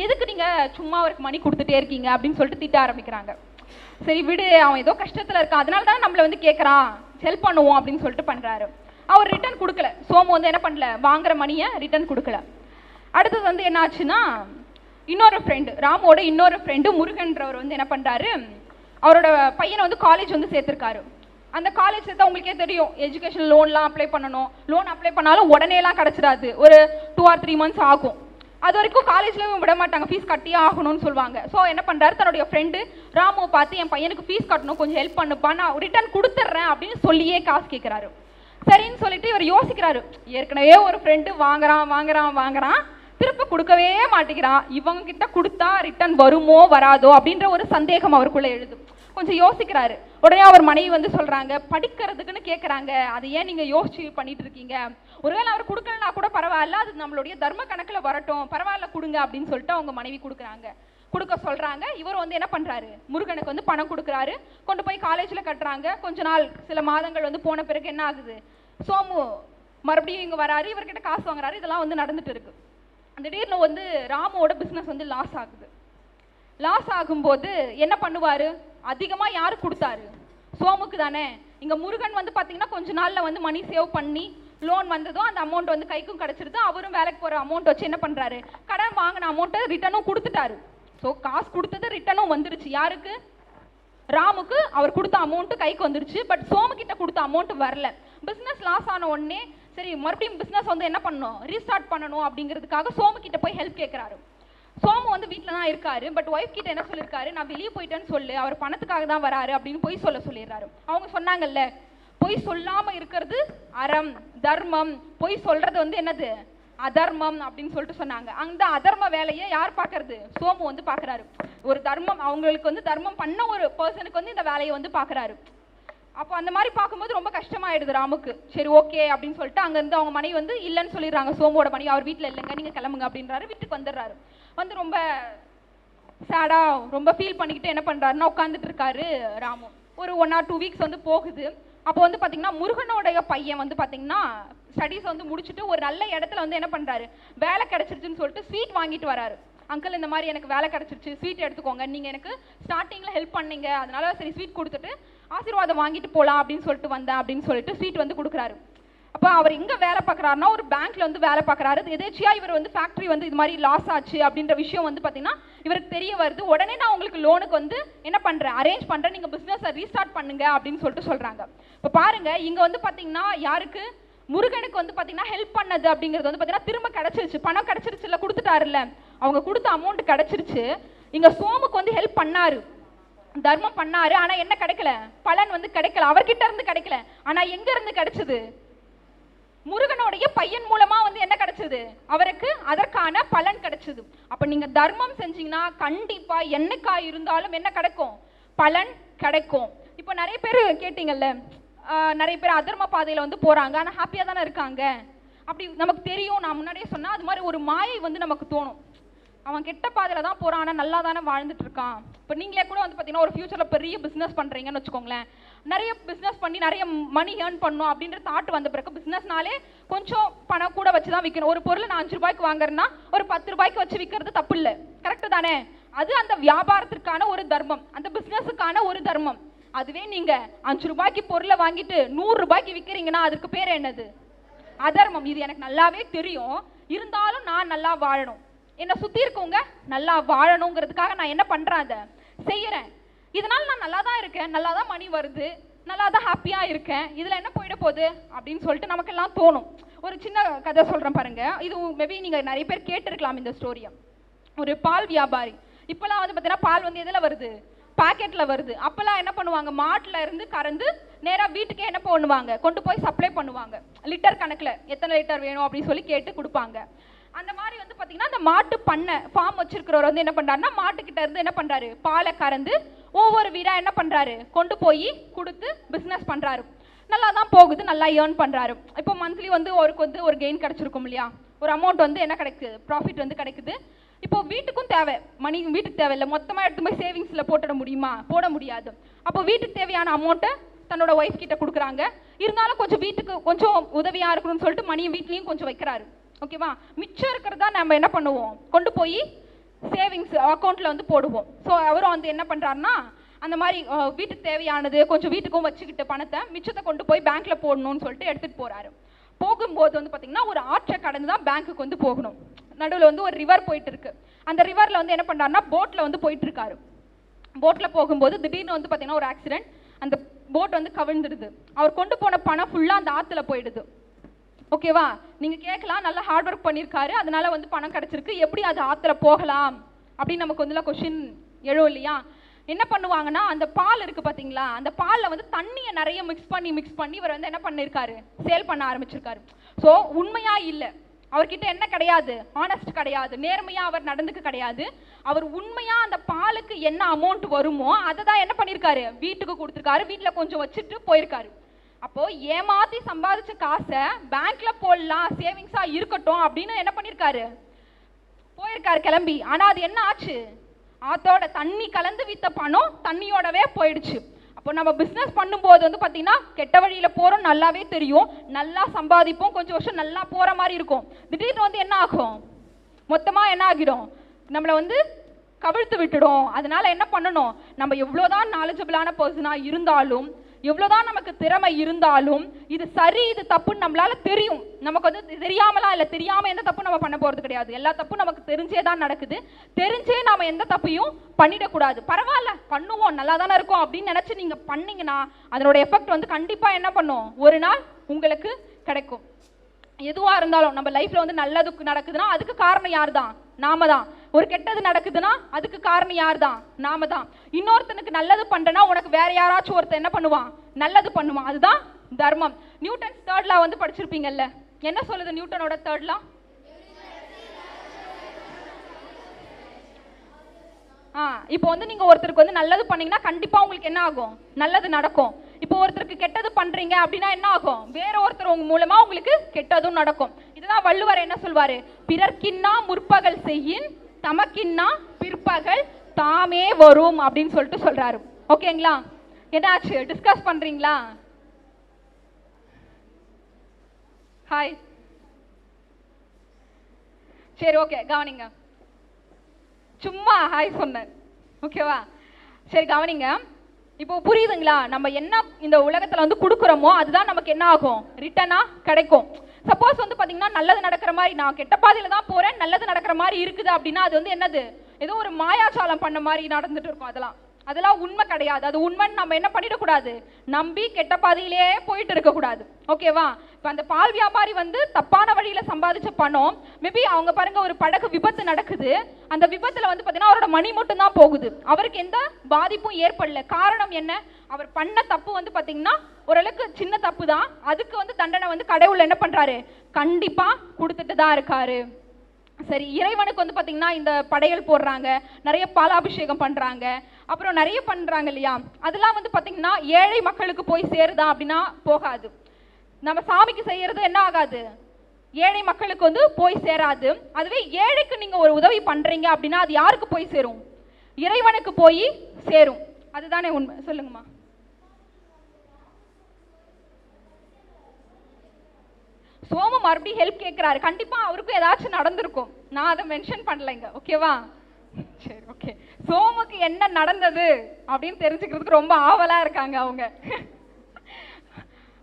எதுக்கு நீங்கள் சும்மா அவருக்கு மணி கொடுத்துட்டே இருக்கீங்க அப்படின்னு சொல்லிட்டு திட்ட ஆரம்பிக்கிறாங்க. சரி விடு, அவன் ஏதோ கஷ்டத்தில் இருக்கான், அதனால தான் நம்மளை வந்து கேட்குறான், ஹெல்ப் பண்ணுவோம் அப்படின்னு சொல்லிட்டு பண்ணுறாரு. அவர் ரிட்டர்ன் கொடுக்கல, சோமு வந்து என்ன பண்ணல, வாங்குற மணியை ரிட்டர்ன் கொடுக்கல. அடுத்தது வந்து என்ன ஆச்சுன்னா, இன்னொரு ஃப்ரெண்டு, ராமோட இன்னொரு ஃப்ரெண்டு முருகன்றவர் வந்து என்ன பண்ணுறாரு, அவரோட பையனை வந்து காலேஜ் வந்து சேர்த்துருக்காரு. அந்த காலேஜ் சேர்த்தா உங்களுக்கே தெரியும், எஜுகேஷன் லோன்லாம் அப்ளை பண்ணணும். லோன் அப்ளை பண்ணாலும் உடனேலாம் கிடச்சிடாது, ஒரு 2 or 3 months ஆகும். அது வரைக்கும் காலேஜ்லேயும் விட மாட்டாங்க, ஃபீஸ் கட்டியே ஆகணும்னு சொல்லுவாங்க. ஸோ என்ன பண்ணுறாரு, தன்னுடைய ஃப்ரெண்டு ராமுவை பார்த்து என் பையனுக்கு ஃபீஸ் கட்டணும், கொஞ்சம் ஹெல்ப் பண்ணுப்பா, நான் ரிட்டர்ன் கொடுத்துட்றேன் அப்படின்னு சொல்லியே காசு கேட்குறாரு. சரின்னு சொல்லிட்டு இவர் யோசிக்கிறாரு, ஏற்கனவே ஒரு ஃப்ரெண்டு வாங்குறான் திருப்ப கொடுக்கவே மாட்டேங்கிறான், இவங்க கிட்ட கொடுத்தா ரிட்டர்ன் வருமோ வராதோ அப்படின்ற ஒரு சந்தேகம் அவருக்குள்ள எழுதும். கொஞ்சம் யோசிக்கிறாரு. உடனே அவர் மனைவி வந்து சொல்றாங்க, படிக்கிறதுக்குன்னு கேட்குறாங்க, அதை ஏன் நீங்க யோசிச்சு பண்ணிட்டு இருக்கீங்க, ஒருவேளை அவர் கொடுக்கலனா கூட பரவாயில்ல, அது நம்மளுடைய தர்ம கணக்கில் வரட்டும், பரவாயில்ல கொடுங்க அப்படின்னு சொல்லிட்டு அவங்க மனைவி கொடுக்க சொல்றாங்க. இவர் வந்து என்ன பண்றாரு, முருகனுக்கு வந்து பணம் கொடுக்குறாரு, கொண்டு போய் காலேஜ்ல கட்டுறாங்க. கொஞ்ச நாள் சில மாதங்கள் வந்து போன பிறகு என்ன ஆகுது, சோமு மறுபடியும் இங்க வராரு, இவர்கிட்ட காசு வாங்குறாரு, இதெல்லாம் வந்து நடந்துட்டு இருக்கு. திடீர்னு வந்து ராமுவோட பிஸ்னஸ் வந்து லாஸ் ஆகுது. லாஸ் ஆகும்போது என்ன பண்ணுவாரு, அதிகமாக யாரு கொடுத்தாரு, சோமுக்கு தானே. இங்கே முருகன் வந்து பார்த்தீங்கன்னா கொஞ்ச நாளில் வந்து மணி சேவ் பண்ணி லோன் வந்ததும் அந்த அமௌண்ட் வந்து கைக்கும் கிடச்சிருது. அவரும் வேலைக்கு போகிற அமௌண்ட் வச்சு என்ன பண்ணுறாரு, கடன் வாங்கின அமௌண்ட்டை ரிட்டனும் கொடுத்துட்டாரு. ஸோ காசு கொடுத்தது ரிட்டனும் வந்துருச்சு. யாருக்கு, ராமுக்கு அவர் கொடுத்த அமௌண்ட்டு கைக்கு வந்துருச்சு. பட் சோமு கிட்ட கொடுத்த அமௌண்ட் வரல. பிஸ்னஸ் லாஸ் ஆன உடனே சரி மறுபடியும் பிஸ்னஸ் வந்து என்ன பண்ணணும், ரீஸ்டார்ட் பண்ணணும் அப்படிங்கிறதுக்காக சோமு கிட்ட போய் ஹெல்ப் கேட்குறாரு. சோமு வந்து வீட்டில் தான் இருக்காரு. பட் ஒய்ஃப் கிட்ட என்ன சொல்லியிருக்காரு, நான் வெளியே போயிட்டேன்னு சொல்லு, அவர் பணத்துக்காக தான் வராரு அப்படின்னு பொய் சொல்லிடுறாரு. அவங்க சொன்னாங்கல்ல, பொய் சொல்லாம இருக்கிறது அறம் தர்மம், பொய் சொல்றது வந்து என்னது அதர்மம் அப்படின்னு சொல்லிட்டு சொன்னாங்க. அந்த அதர்ம வேலையை யார் பார்க்கறது, சோமு வந்து பார்க்குறாரு. ஒரு தர்மம், அவங்களுக்கு வந்து தர்மம் பண்ண ஒரு பர்சனுக்கு வந்து இந்த வேலையை வந்து பார்க்குறாரு. அப்போ அந்த மாதிரி பார்க்கும்போது ரொம்ப கஷ்டமாயிடுது ராமுக்கு. சரி ஓகே அப்படின்னு சொல்லிட்டு அங்கேருந்து அவங்க மனைவி வந்து இல்லைன்னு சொல்லிடுறாங்க. சோமோட மனைவி அவர் வீட்டில் இல்லைங்க, நீங்கள் கிளம்புங்க அப்படின்றாரு. வீட்டுக்கு வந்துடுறாரு. வந்து ரொம்ப சேடா ரொம்ப ஃபீல் பண்ணிக்கிட்டு என்ன பண்ணுறாருன்னா உட்காந்துட்டு இருக்காரு ராமு. ஒரு 1 or 2 weeks வந்து போகுது. அப்போ வந்து பார்த்தீங்கன்னா முருகனோடைய பையன் வந்து பார்த்தீங்கன்னா ஸ்டடீஸ் வந்து முடிச்சுட்டு ஒரு நல்ல இடத்துல வந்து என்ன பண்ணுறாரு, வேலை கிடச்சிருச்சுன்னு சொல்லிட்டு ஸ்வீட் வாங்கிட்டு வராரு. அங்கிள் இந்த மாதிரி எனக்கு வேலை கிடச்சிருச்சு, ஸ்வீட் எடுத்துக்கோங்க, நீங்கள் எனக்கு ஸ்டார்டிங்கில் ஹெல்ப் பண்ணீங்க, அதனால சரி ஸ்வீட் கொடுத்துட்டு ஆசீர்வாதம் வாங்கிட்டு போகலாம் அப்படின்னு சொல்லிட்டு வந்தேன் அப்படின்னு சொல்லிட்டு ஸ்வீட் வந்து கொடுக்குறாரு. அப்போ அவர் எங்கே வேலை பார்க்குறாருன்னா ஒரு பேங்க்ல வந்து வேலை பார்க்குறாரு. எதேச்சியா இவர் வந்து ஃபேக்ட்ரி வந்து இது மாதிரி லாஸ் ஆச்சு அப்படின்ற விஷயம் வந்து பார்த்தீங்கன்னா இவருக்கு தெரிய வருது. உடனே நான் உங்களுக்கு லோனுக்கு வந்து என்ன பண்ணுறேன், அரேஞ்ச் பண்ணுறேன், நீங்கள் பிஸ்னஸை ரீஸ்டார்ட் பண்ணுங்க அப்படின்னு சொல்லிட்டு சொல்கிறாங்க. இப்போ பாருங்க, இங்கே வந்து பார்த்தீங்கன்னா யாருக்கு, முருகனுக்கு வந்து பார்த்தீங்கன்னா ஹெல்ப் பண்ணது அப்படிங்கிறது வந்து பார்த்தீங்கன்னா திரும்ப கிடச்சிருச்சு, பணம் கிடச்சிருச்சு, இல்லை கொடுத்துட்டாருல்ல, அவங்க கொடுத்த அமௌண்ட் கிடச்சிருச்சு. இங்கே சோமுக்கு வந்து ஹெல்ப் பண்ணாரு, தர்மம் பண்ணாரு, ஆனால் என்ன கிடைக்கல, பலன் வந்து கிடைக்கல, அவர்கிட்ட இருந்து கிடைக்கல. ஆனால் எங்க இருந்து கிடைச்சது, முருகனுடைய பையன் மூலமா வந்து என்ன கிடைச்சது, அவருக்கு அதற்கான பலன் கிடைச்சது. அப்ப நீங்க தர்மம் செஞ்சீங்கன்னா கண்டிப்பா என்னைக்கா இருந்தாலும் என்ன கிடைக்கும், பலன் கிடைக்கும். இப்போ நிறைய பேர் கேட்டீங்கல்ல, நிறைய பேர் அதர்ம பாதையில வந்து போறாங்க, ஆனா ஹாப்பியா தானே இருக்காங்க. அப்படி நமக்கு தெரியும், நான் முன்னாடியே சொன்னா அது மாதிரி ஒரு மாயை வந்து நமக்கு தோணும், அவன் கெட்ட பாதையில தான் போறான், ஆனா நல்லா தானே வாழ்ந்துட்டு இருக்கான். இப்போ நீங்களே கூட வந்து பார்த்தீங்கன்னா ஒரு ஃபியூச்சர்ல பெரிய பிசினஸ் பண்றீங்கன்னு வச்சுக்கோங்களேன், நிறைய பிசினஸ் பண்ணி நிறைய மணி ஏர்ன் பண்ணும் அப்படின்ற தாட் வந்த பிறகு பிசினஸ்னாலே கொஞ்சம் பணம் கூட வச்சு தான் விற்கணும். ஒரு பொருள் நான் 5 ரூபாய்க்கு வாங்குறேன்னா ஒரு 10 ரூபாய்க்கு வச்சு விற்கிறது தப்பு இல்லை, கரெக்டு தானே. அது அந்த வியாபாரத்திற்கான ஒரு தர்மம், அந்த பிசினஸுக்கான ஒரு தர்மம். அதுவே நீங்க 5 ரூபாய்க்கு பொருளை வாங்கிட்டு 100 ரூபாய்க்கு விற்கிறீங்கன்னா அதுக்கு பேர் என்னது, அதர்மம். இது எனக்கு நல்லாவே தெரியும், இருந்தாலும் நான் நல்லா வாழணும், என்னை சுற்றி இருக்கவங்க நல்லா வாழணுங்கிறதுக்காக நான் என்ன பண்ணுறேன், அதை செய்கிறேன். இதனால் நான் நல்லா தான் இருக்கேன், நல்லா தான் மணி வருது, நல்லா தான் ஹாப்பியாக இருக்கேன், இதில் என்ன போயிட போகுது அப்படின்னு சொல்லிட்டு நமக்கெல்லாம் தோணும். ஒரு சின்ன கதை சொல்கிறேன் பாருங்க, இது மேபி நீங்கள் நிறைய பேர் கேட்டிருக்கலாம் இந்த ஸ்டோரியை. ஒரு பால் வியாபாரி, இப்போலாம் வந்து பார்த்தீங்கன்னா பால் வந்து எதில் வருது, பாக்கெட்டில் வருது. அப்போல்லாம் என்ன பண்ணுவாங்க, மாட்டில் இருந்து கறந்து நேராக வீட்டுக்கே என்ன பண்ணுவாங்க, கொண்டு போய் சப்ளை பண்ணுவாங்க. லிட்டர் கணக்கில் எத்தனை லிட்டர் வேணும் அப்படின்னு சொல்லி கேட்டு கொடுப்பாங்க. அந்த மாதிரி வந்து பார்த்தீங்கன்னா அந்த மாட்டு பண்ணை ஃபார்ம் வச்சிருக்கிறவர் வந்து என்ன பண்ணுறாருன்னா மாட்டுக்கிட்ட இருந்து என்ன பண்ணுறாரு, பாலை கறந்து ஒவ்வொரு வீடாக என்ன பண்ணுறாரு கொண்டு போய் கொடுத்து பிஸ்னஸ் பண்ணுறாரு. நல்லா தான் போகுது, நல்லா ஏர்ன் பண்ணுறாரு. இப்போ மந்த்லி வந்து அவருக்கு வந்து ஒரு கெயின் கிடச்சிருக்கும் இல்லையா, ஒரு அமௌண்ட் வந்து என்ன கிடைக்குது, ப்ராஃபிட் வந்து கிடைக்குது. இப்போ வீட்டுக்கும் தேவை மணி, வீட்டுக்கு தேவையில்லை, மொத்தமாக எடுத்து போய் சேவிங்ஸில் போட்டுட முடியுமா, போட முடியாது. அப்போ வீட்டுக்கு தேவையான அமௌண்ட்டை தன்னோட ஒய்ஃப் கிட்ட கொடுக்குறாங்க. இருந்தாலும் கொஞ்சம் வீட்டுக்கு கொஞ்சம் உதவியாக இருக்கணும்னு சொல்லிட்டு மணியை வீட்லேயும் கொஞ்சம் வைக்கிறாரு. ஓகேவா, மிச்சம் இருக்கிறதா நம்ம என்ன பண்ணுவோம், கொண்டு போய் சேவிங்ஸ் அக்கௌண்ட்டில் வந்து போடுவோம். ஸோ அவரும் வந்து என்ன பண்ணுறாருன்னா, அந்த மாதிரி வீட்டுக்கு தேவையானது கொஞ்சம் வீட்டுக்கும் வச்சுக்கிட்டு பணத்தை மிச்சத்தை கொண்டு போய் பேங்க்கில் போடணும்னு சொல்லிட்டு எடுத்துகிட்டு போகிறாரு. போகும்போது வந்து பார்த்திங்கன்னா ஒரு ஆற்றை கடந்து தான் பேங்க்குக்கு வந்து போகணும். நடுவில் வந்து ஒரு ரிவர் போயிட்டு இருக்கு. அந்த ரிவரில் வந்து என்ன பண்ணுறாருன்னா போட்டில் வந்து போயிட்டு இருக்காரு. போட்டில் போகும்போது திடீர்னு வந்து பார்த்திங்கன்னா ஒரு ஆக்சிடென்ட், அந்த போட் வந்து கவிழ்ந்துடுது. அவர் கொண்டு போன பணம் ஃபுல்லாக அந்த ஆற்றுல போயிடுது. ஓகேவா, நீங்கள் கேட்கலாம், நல்லா ஹார்ட் ஒர்க் பண்ணியிருக்காரு, அதனால வந்து பணம் கிடச்சிருக்கு, எப்படி அது ஆற்றுல போகலாம் அப்படின்னு நமக்கு வந்து கொஷின் எழும் இல்லையா. என்ன பண்ணுவாங்கன்னா, அந்த பால் இருக்குது பார்த்தீங்களா, அந்த பாலில் வந்து தண்ணியை நிறைய மிக்ஸ் பண்ணி இவர் வந்து என்ன பண்ணியிருக்காரு, சேல் பண்ண ஆரம்பிச்சிருக்காரு. ஸோ உண்மையாக இல்லை, அவர்கிட்ட என்ன கிடையாது, ஆனஸ்ட் கிடையாது, நேர்மையாக அவர் நடந்துக்க கிடையாது. அவர் உண்மையாக அந்த பாலுக்கு என்ன அமௌண்ட் வருமோ அதை தான் என்ன பண்ணியிருக்காரு, வீட்டுக்கு கொடுத்துருக்காரு, வீட்டில் கொஞ்சம் வச்சுட்டு போயிருக்காரு. அப்போது ஏமாற்றி சம்பாதிச்ச காசை பேங்க்கில் போடலாம், சேவிங்ஸாக இருக்கட்டும் அப்படின்னு என்ன பண்ணியிருக்காரு, போயிருக்காரு கிளம்பி. ஆனால் அது என்ன ஆச்சு, ஆத்தோட தண்ணி கலந்து வித்த பணம் தண்ணியோடவே போயிடுச்சு. அப்போ நம்ம பிஸ்னஸ் பண்ணும்போது வந்து பார்த்தீங்கன்னா கெட்ட வழியில் போகிறோம் நல்லாவே தெரியும், நல்லா சம்பாதிப்போம், கொஞ்சம் வருஷம் நல்லா போகிற மாதிரி இருக்கும். திடீர்னு வந்து என்ன ஆகும், மொத்தமாக என்ன ஆகிடும், நம்மளை வந்து கவிழ்த்து விட்டுடும். அதனால என்ன பண்ணணும், நம்ம எவ்வளோதான் நாலேஜபிளான பர்சனாக இருந்தாலும், எவ்வளோதான் நமக்கு திறமை இருந்தாலும், இது சரி இது தப்புன்னு நம்மளால தெரியும். நமக்கு வந்து தெரியாமலாம் இல்லை, தெரியாமல் எந்த தப்பும் நம்ம பண்ண போகிறது கிடையாது. எல்லா தப்பும் நமக்கு தெரிஞ்சே தான் நடக்குது. தெரிஞ்சே நாம் எந்த தப்பையும் பண்ணிடக்கூடாது. பரவாயில்ல பண்ணுவோம், நல்லா தானே இருக்கும் அப்படின்னு நினச்சி நீங்கள் பண்ணிங்கன்னா அதனோட எஃபெக்ட் வந்து கண்டிப்பாக என்ன பண்ணும், ஒரு நாள் உங்களுக்கு கிடைக்கும். எதுவாக இருந்தாலும் நம்ம லைஃப்பில் வந்து நல்லதுக்கு நடக்குதுன்னா அதுக்கு காரணம் யார் தான், நாம தான். ஒரு கெட்டது நடக்குதுன்னா அதுக்கு காரணம் யார் தான், நாம தான். இன்னொருத்தனுக்கு நல்லது பண்ணுறேன்னா உனக்கு வேற யாராச்சும் ஒருத்தர் என்ன பண்ணுவான், நல்லது பண்ணுவான். அதுதான் தர்மம். நியூட்டன்ஸ் தேர்ட் லா வந்து படிச்சிருப்பீங்கல்ல, என்ன சொல்லுது நியூட்டனோட தேர்ட் லா? இப்போ வந்து நீங்கள் ஒருத்தருக்கு வந்து நல்லது பண்ணீங்கன்னா கண்டிப்பாக உங்களுக்கு என்ன ஆகும், நல்லது நடக்கும். இப்போ ஒருத்தருக்கு கெட்டது பண்ணுறீங்க அப்படின்னா என்ன ஆகும், வேற ஒருத்தர் உங்க மூலமாக உங்களுக்கு கெட்டதும் நடக்கும். இதுதான் வள்ளுவர் என்ன சொல்வார், பிறர்க்கின்னா முற்பகல் செய்யின் தமக்கின்னா பிற்பகல் தாமே வரும் அப்படின்னு சொல்லிட்டு சொல்கிறாரு. ஓகேங்களா, என்னாச்சு டிஸ்கஸ் பண்ணுறீங்களா? ஹாய், சரி ஓகே கவனிங்க, சும்மா ஹாய் சொன்னேன். ஓகேவா, சரி கவனிங்க. இப்போ புரியுதுங்களா, நம்ம என்ன இந்த உலகத்தில் வந்து கொடுக்குறோமோ அதுதான் நமக்கு என்ன ஆகும், ரிட்டனாக கிடைக்கும். சப்போஸ் வந்து பார்த்தீங்கன்னா நல்லது நடக்கிற மாதிரி, நான் கெட்ட பாதையில் தான் போகிறேன், நல்லது நடக்கிற மாதிரி இருக்குது அப்படின்னா அது வந்து என்னது, ஏதோ ஒரு மாயாச்சாலம் பண்ண மாதிரி நடந்துட்டு இருக்கும். அதெல்லாம் உண்மை கிடையாது. அது உண்மைன்னு நம்ம என்ன பண்ணிடக்கூடாது, நம்பி கெட்ட பாதையிலே போயிட்டு இருக்கக்கூடாது. ஓகேவா, இப்போ அந்த பால் வியாபாரி வந்து தப்பான வழியில் சம்பாதிச்ச பணம், மேபி அவங்க பாருங்க ஒரு படகு விபத்து நடக்குது, அந்த விபத்தில் வந்து பார்த்தீங்கன்னா அவரோட மணி மட்டும் தான் போகுது, அவருக்கு எந்த பாதிப்பும் ஏற்படல. காரணம் என்ன, அவர் பண்ண தப்பு வந்து பார்த்தீங்கன்னா ஓரளவுக்கு சின்ன தப்பு தான், அதுக்கு வந்து தண்டனை வந்து கடவுள் என்ன பண்ணுறாரு, கண்டிப்பாக கொடுத்துட்டு தான் இருக்காரு. சரி, இறைவனுக்கு வந்து பார்த்தீங்கன்னா இந்த படையல் போடுறாங்க, நிறைய பாலாபிஷேகம் பண்ணுறாங்க, அப்புறம் நிறைய பண்ணுறாங்க இல்லையா, அதெல்லாம் வந்து பார்த்தீங்கன்னா ஏழை மக்களுக்கு போய் சேருதா அப்படின்னா போகாது. நம்ம சாமிக்கு செய்யறது என்ன ஆகாது, ஏழை மக்களுக்கு வந்து போய் சேராது. அதுவே ஏழைக்கு நீங்கள் ஒரு உதவி பண்ணுறீங்க அப்படின்னா அது யாருக்கு போய் சேரும், இறைவனுக்கு போய் சேரும். அதுதானே உண்மை, சொல்லுங்கம்மா. சோமு மறுபடியும் ஹெல்ப் கேட்குறாரு, கண்டிப்பாக அவருக்கும் ஏதாச்சும் நடந்திருக்கும், நான் அதை மென்ஷன் பண்ணலைங்க. ஓகேவா, சரி ஓகே. சோமுக்கு என்ன நடந்தது அப்படின்னு தெரிஞ்சுக்கிறதுக்கு ரொம்ப ஆவலாக இருக்காங்க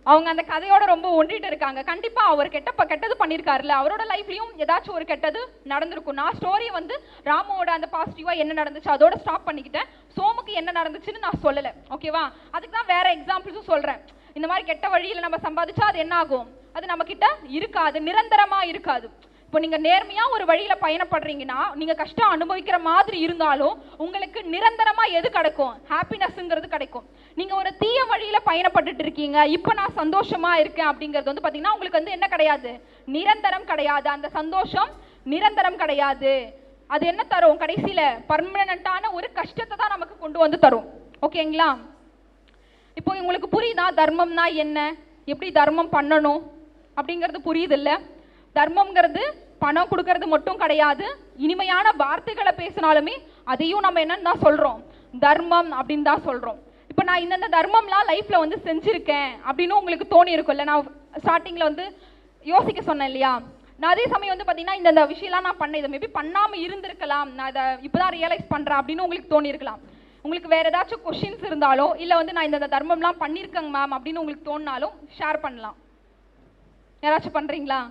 அவங்க அந்த கதையோட ரொம்ப ஒன்றிட்டு இருக்காங்க. கண்டிப்பாக அவர் கெட்டது பண்ணியிருக்காருல்ல, அவரோட லைஃப்லையும் ஏதாச்சும் ஒரு கெட்டது நடந்திருக்கும். நான் ஸ்டோரி வந்து ராமுவோட அந்த பாசிட்டிவாக என்ன நடந்துச்சு அதோட ஸ்டாப் பண்ணிக்கிட்டேன், சோமுக்கு என்ன நடந்துச்சுன்னு நான் சொல்லலை. ஓகேவா, அதுக்கு தான் வேற எக்ஸாம்பிள்ஸும் சொல்கிறேன். இந்த மாதிரி கெட்ட வழியில் நம்ம சம்பாதிச்சா அது என்ன ஆகும், அது நம்மக்கிட்ட இருக்காது, நிரந்தரமாக இருக்காது. இப்போ நீங்கள் நேர்மையாக ஒரு வழியில் பயணப்படுறீங்கன்னா நீங்கள் கஷ்டம் அனுபவிக்கிற மாதிரி இருந்தாலும் உங்களுக்கு நிரந்தரமாக எது கிடைக்கும், ஹாப்பினஸ்ங்கிறது கிடைக்கும். நீங்கள் ஒரு தீய வழியில் பயணப்பட்டுட்டு இருக்கீங்க, இப்போ நான் சந்தோஷமாக இருக்கேன் அப்படிங்கிறது வந்து பார்த்தீங்கன்னா உங்களுக்கு வந்து என்ன கிடையாது, நிரந்தரம் கிடையாது. அந்த சந்தோஷம் நிரந்தரம் கிடையாது. அது என்ன தரும், கடைசியில் பர்மனண்ட்டான ஒரு கஷ்டத்தை தான் நமக்கு கொண்டு வந்து தரும். ஓகேங்களா, இப்போ உங்களுக்கு புரியுதா தர்மம்னா என்ன, எப்படி தர்மம் பண்ணணும் அப்படிங்கிறது புரியுது இல்ல? தர்மம்ங்கிறது பணம் கொடுக்கறது மட்டும் கிடையாது. இனிமையான வார்த்தைகளை பேசினாலுமே அதையும் நம்ம என்னன்னு தான் சொல்றோம், தர்மம் அப்படின்னு தான் சொல்றோம். இப்போ நான் இந்தந்த தர்மம்லாம் லைஃப்ல வந்து செஞ்சிருக்கேன் அப்படின்னு உங்களுக்கு தோணி இருக்கும்ல. நான் ஸ்டார்டிங்ல வந்து யோசிக்க சொன்னேன் இல்லையா? நான் அதே சமயம் வந்து பார்த்தீங்கன்னா இந்த விஷயம்லாம் நான் பண்ணேன், இதை மேபி பண்ணாமல் இருந்திருக்கலாம், நான் இதை இப்போதான் ரியலைஸ் பண்ணுறேன் அப்படின்னு உங்களுக்கு தோணி இருக்கலாம். உங்களுக்கு வேற ஏதாச்சும் கொஷின்ஸ் இருந்தாலோ இல்லை வந்து நான் இந்த தர்மம்லாம் பண்ணியிருக்கேங்க மேம் அப்படின்னு உங்களுக்கு தோணினாலும் ஷேர் பண்ணலாம். யாராச்சும் பண்ணுறீங்களா?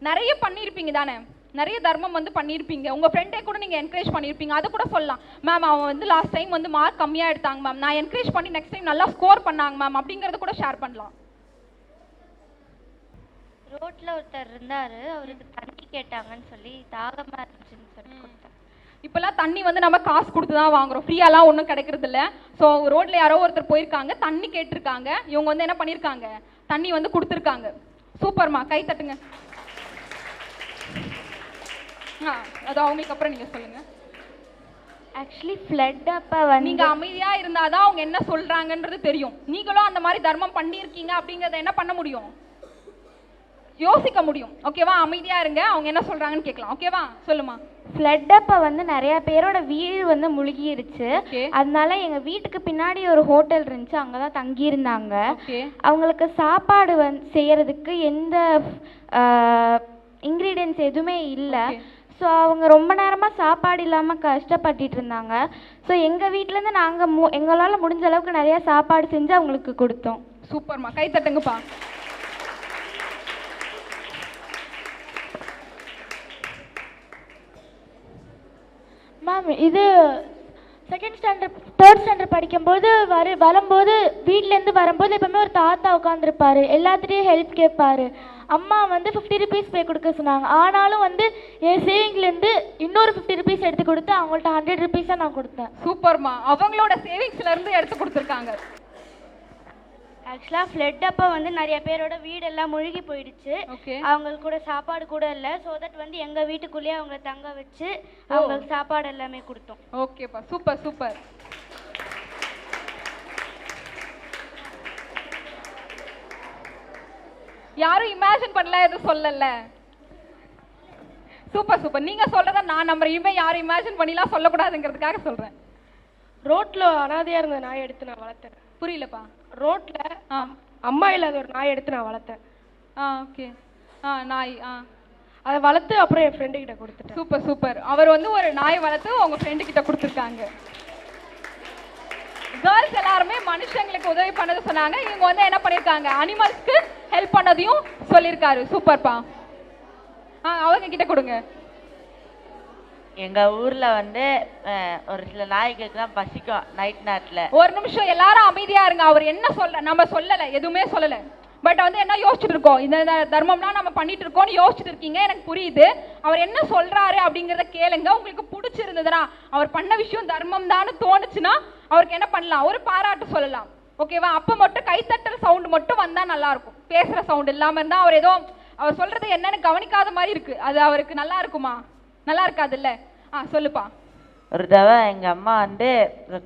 நிறைய பண்ணியிருப்பீங்க தானே, நிறைய தர்மம் வந்து பண்ணியிருப்பீங்க. உங்கள் ஃப்ரெண்டே கூட நீங்கள் என்கரேஜ் பண்ணியிருப்பீங்க. அதை கூட சொல்லலாம், மேம் அவன் வந்து லாஸ்ட் டைம் வந்து மார்க் கம்மியாக எடுத்தாங்க மேம், நான் என்கரேஜ் பண்ணி நெக்ஸ்ட் டைம் நல்லா ஸ்கோர் பண்ணாங்க மேம் அப்படிங்கிறத கூட ஷேர் பண்ணலாம். ரோட்ல ஒருத்தர் இருந்தாரு, அவருக்கு தண்ணி கேட்டாங்கன்னு சொல்லி தாகமா இருந்துச்சுன்னு சொல்லி கொடுத்தேன். இப்போல்லாம் தண்ணி வந்து நம்ம காசு கொடுத்து தான் வாங்குறோம், ஃப்ரீயாலாம் ஒன்றும் கிடைக்கிறது இல்லை. ஸோ ரோட்ல யாரோ ஒருத்தர் போயிருக்காங்க, தண்ணி கேட்டிருக்காங்க, இவங்க வந்து என்ன பண்ணியிருக்காங்க, தண்ணி வந்து கொடுத்துருக்காங்க. சூப்பர்மா, கை தட்டுங்க. அது அவங்களுக்கு அப்புறம் நீங்க சொல்லுங்க. ஆக்சுவலி ஃப்ளட் அப்ப வந்து நீங்க அமைதியா இருந்தாதான் அவங்க என்ன சொல்றாங்கன்றது தெரியும். நீங்களும் அந்த மாதிரி தர்மம் பண்ணியிருக்கீங்க அப்படிங்கறத என்ன பண்ண முடியும், யோசிக்க முடியும். ஓகேவா? அமைதியா இருங்க, அவங்க என்ன சொல்றாங்கன்னு கேட்கலாம். ஓகேவா? சொல்லுமா. ஃப்ளட் அப்ப வந்து நிறைய பேரோட வீடு வந்து முழுகிருச்சு. அதனால எங்க வீட்டுக்கு பின்னாடி ஒரு ஹோட்டல் இருந்துச்சு, அங்கதான் தங்கி இருந்தாங்க. அவங்களுக்கு சாப்பாடு செய்யறதுக்கு எந்த இன்கிரீடியன்ஸ் எதுவுமே இல்லை. ஸோ அவங்க ரொம்ப நேரமாக சாப்பாடு இல்லாமல் கஷ்டப்பட்டுட்டு இருந்தாங்க. ஸோ எங்கள் வீட்டிலேருந்து நாங்கள் எங்களால் முடிஞ்ச அளவுக்கு நிறையா சாப்பாடு செஞ்சு அவங்களுக்கு கொடுத்தோம். சூப்பர்மா, கை தட்டுங்கப்பா. மேம் இது செகண்ட் ஸ்டாண்டர்ட் தேர்ட் ஸ்டாண்டர்ட் படிக்கும்போது வரும்போது வீட்டிலேருந்து வரும்போது எப்பவுமே ஒரு தாத்தா உட்காந்துருப்பாரு, எல்லாத்துலேயும் ஹெல்ப் கேட்பாரு. அம்மா வந்து 50 ருபீஸ் பே கொடுக்க சொன்னாங்க. ஆனாலும் வந்து என் சேவிங்லேருந்து இன்னொரு 50 ருபீஸ் எடுத்து கொடுத்து அவங்கள்ட்ட 100 ருபீஸாக நான் கொடுத்தேன். சூப்பர்மா, அவங்களோட சேவிங்ஸ்லேருந்து எடுத்து கொடுத்துருக்காங்க. ஆக்சுவலாக ஃப்ளட் அப்போ வந்து நிறைய பேரோட வீடெல்லாம் முழுகி போயிடுச்சு. அவங்களுக்கு கூட சாப்பாடு கூட இல்லை. ஸோ தட் வந்து எங்கள் வீட்டுக்குள்ளேயே அவங்கள தங்க வச்சு அவங்களுக்கு சாப்பாடு எல்லாமே கொடுத்தோம். ஓகேப்பா, சூப்பர் சூப்பர். யாரும் இமேஜின் பண்ணல, எதுவும் சொல்லல. Super super. நீங்க சொல்றத நான் நம்புறேன். இனிமே யாரும் இமேஜின் பண்ணிலாம் சொல்லக்கூடாதுங்கிறதுக்காக சொல்றேன். ரோட்ல அனாதையா இருந்த நாயை எடுத்து நான் வளர்த்தேன். புரியலப்பா. ரோட்ல அம்மா இல்லாத ஒரு நாயை எடுத்து நான் வளர்த்தேன். ஓகே. நாய். அதை வளர்த்து அப்புறம் என் ஃப்ரெண்டு கிட்ட கொடுத்துட்டேன். Super super. அவர் வந்து ஒரு நாயை வளர்த்து உங்க ஃப்ரெண்டு கிட்ட கொடுத்துருக்காங்க. கேர்ள்ஸ் எல்லாருமே மனுஷங்களுக்கு உதவி பண்ணது சொன்னாங்க, இவங்க வந்து என்ன பண்ணிருக்காங்க, அனிமல்ஸ்க்கு ஹெல்ப் பண்ணதையும் சொல்லியிருக்காரு. சூப்பர்ப்பா. அவங்க கிட்ட கொடுங்க. எங்க ஊர்ல வந்து ஒரு சில நாய்களுக்குலாம் பசிக்கும் நைட் நேரத்துல. ஒரு நிமிஷம் எல்லாரும் அமைதியா இருங்க. அவர் என்ன சொல்ற, நம்ம சொல்லல, எதுவுமே சொல்லல. பட் வந்து என்ன யோசிச்சுட்டு இருக்கோம், இந்த தர்மம்லாம் நம்ம பண்ணிட்டு இருக்கோம்னு யோசிச்சுட்டு இருக்கீங்க, எனக்கு புரியுது. அவர் என்ன சொல்றாரு அப்படிங்கிறத கேளுங்க. உங்களுக்கு பிடிச்சிருந்ததுன்னா, அவர் பண்ண விஷயம் தர்மம் தான் தோணுச்சுன்னா அவருக்கு என்ன பண்ணலாம், ஒரு பாராட்டு சொல்லலாம். ஓகேவா? அப்ப மட்டும் கைத்தட்டல் சவுண்ட் மட்டும் வந்தா நல்லா இருக்கும். பேசுற சவுண்ட் இல்லாம இருந்தா அவர் ஏதோ அவர் சொல்றது என்னன்னு கவனிக்காத மாதிரி இருக்கு. அது அவருக்கு நல்லா இருக்குமா? நல்லா இருக்காது இல்ல? சொல்லுப்பா. ஒரு தடவை எங்க அம்மா வந்து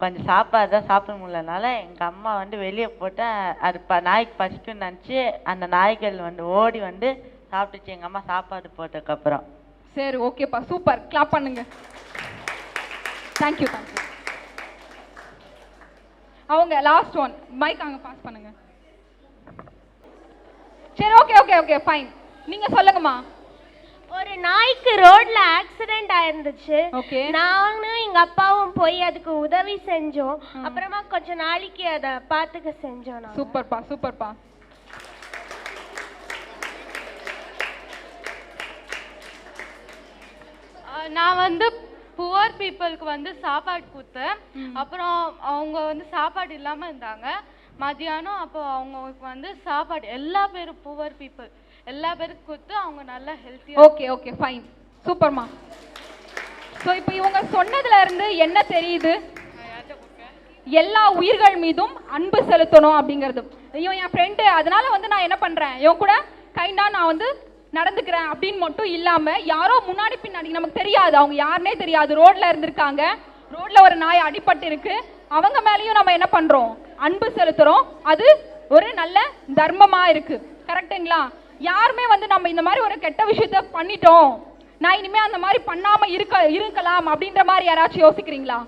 கொஞ்சம் சாப்பாடு தான் சாப்பிட முடியலனால எங்க அம்மா வந்து வெளியே போட்டு அது நாய்க்கு பசிக்குன்னு நினச்சி அந்த நாய்கள் வந்து ஓடி வந்து சாப்பிட்டுச்சு எங்க அம்மா சாப்பாடு போட்டதுக்கப்புறம். சரி, ஓகேப்பா, சூப்பர். கிளாப் பண்ணுங்க. Thank you thank you. அவங்க லாஸ்ட் ஒன் மைக் அங்க பாஸ் பண்ணுங்க. சரி, ஓகே ஓகே ஓகே ஃபைன். நீங்க சொல்லுங்கம்மா. ஒரு நாய்க்கு ரோட்ல ஆக்சிடென்ட் ஆயிருந்துச்சு. நானும் எங்க அப்பாவும் போய் அதுக்கு உதவி செஞ்சோம். அப்புறமா கொஞ்ச நாளைக்கு அதை பாத்துக்க செஞ்சோம். சூப்பர்ப்பா சூப்பர்ப்பா. நான் வந்து புவர் பீப்புளுக்கு வந்து சாப்பாடு கொடுத்தேன். அப்புறம் அவங்க வந்து சாப்பாடு இல்லாமல் இருந்தாங்க மதியானம். அப்போ அவங்களுக்கு வந்து சாப்பாடு எல்லா பேரும் புவர் பீப்புள் எல்லா பேருக்கும் கொடுத்து அவங்க நல்லா ஹெல்த்தியா. ஓகே ஓகே ஃபைன், சூப்பர்மா. ஸோ இப்போ இவங்க சொன்னதுல இருந்து என்ன தெரியுது, எல்லா உயிர்கள் மீதும் அன்பு செலுத்தணும் அப்படிங்கிறது. இவன் என் ஃப்ரெண்டு, அதனால வந்து நான் என்ன பண்றேன், இவன் கூட கைண்டா நான் வந்து நடந்துக்கிறேன் அப்படின்னு மட்டும் இல்லாம யாரோ முன்னாடி பின்னாடி நமக்கு தெரியாது, அவங்க யாருன்னே தெரியாது, ரோட்ல இருந்திருக்காங்க, ரோட்ல ஒரு நாய் அடிபட்டு இருக்கு, அவங்க மேலேயும் நம்ம என்ன பண்றோம், அன்பு செலுத்துறோம். அது ஒரு நல்ல தர்மமா இருக்கு. கரெக்டுங்களா? யாருமே வந்து நம்ம இந்த மாதிரி ஒரு கெட்ட விஷயத்த பண்ணிட்டோம், நான் இனிமே அந்த மாதிரி பண்ணாம இருக்கலாம் அப்படின்ற மாதிரி யாராச்சும் யோசிக்கிறீங்களா?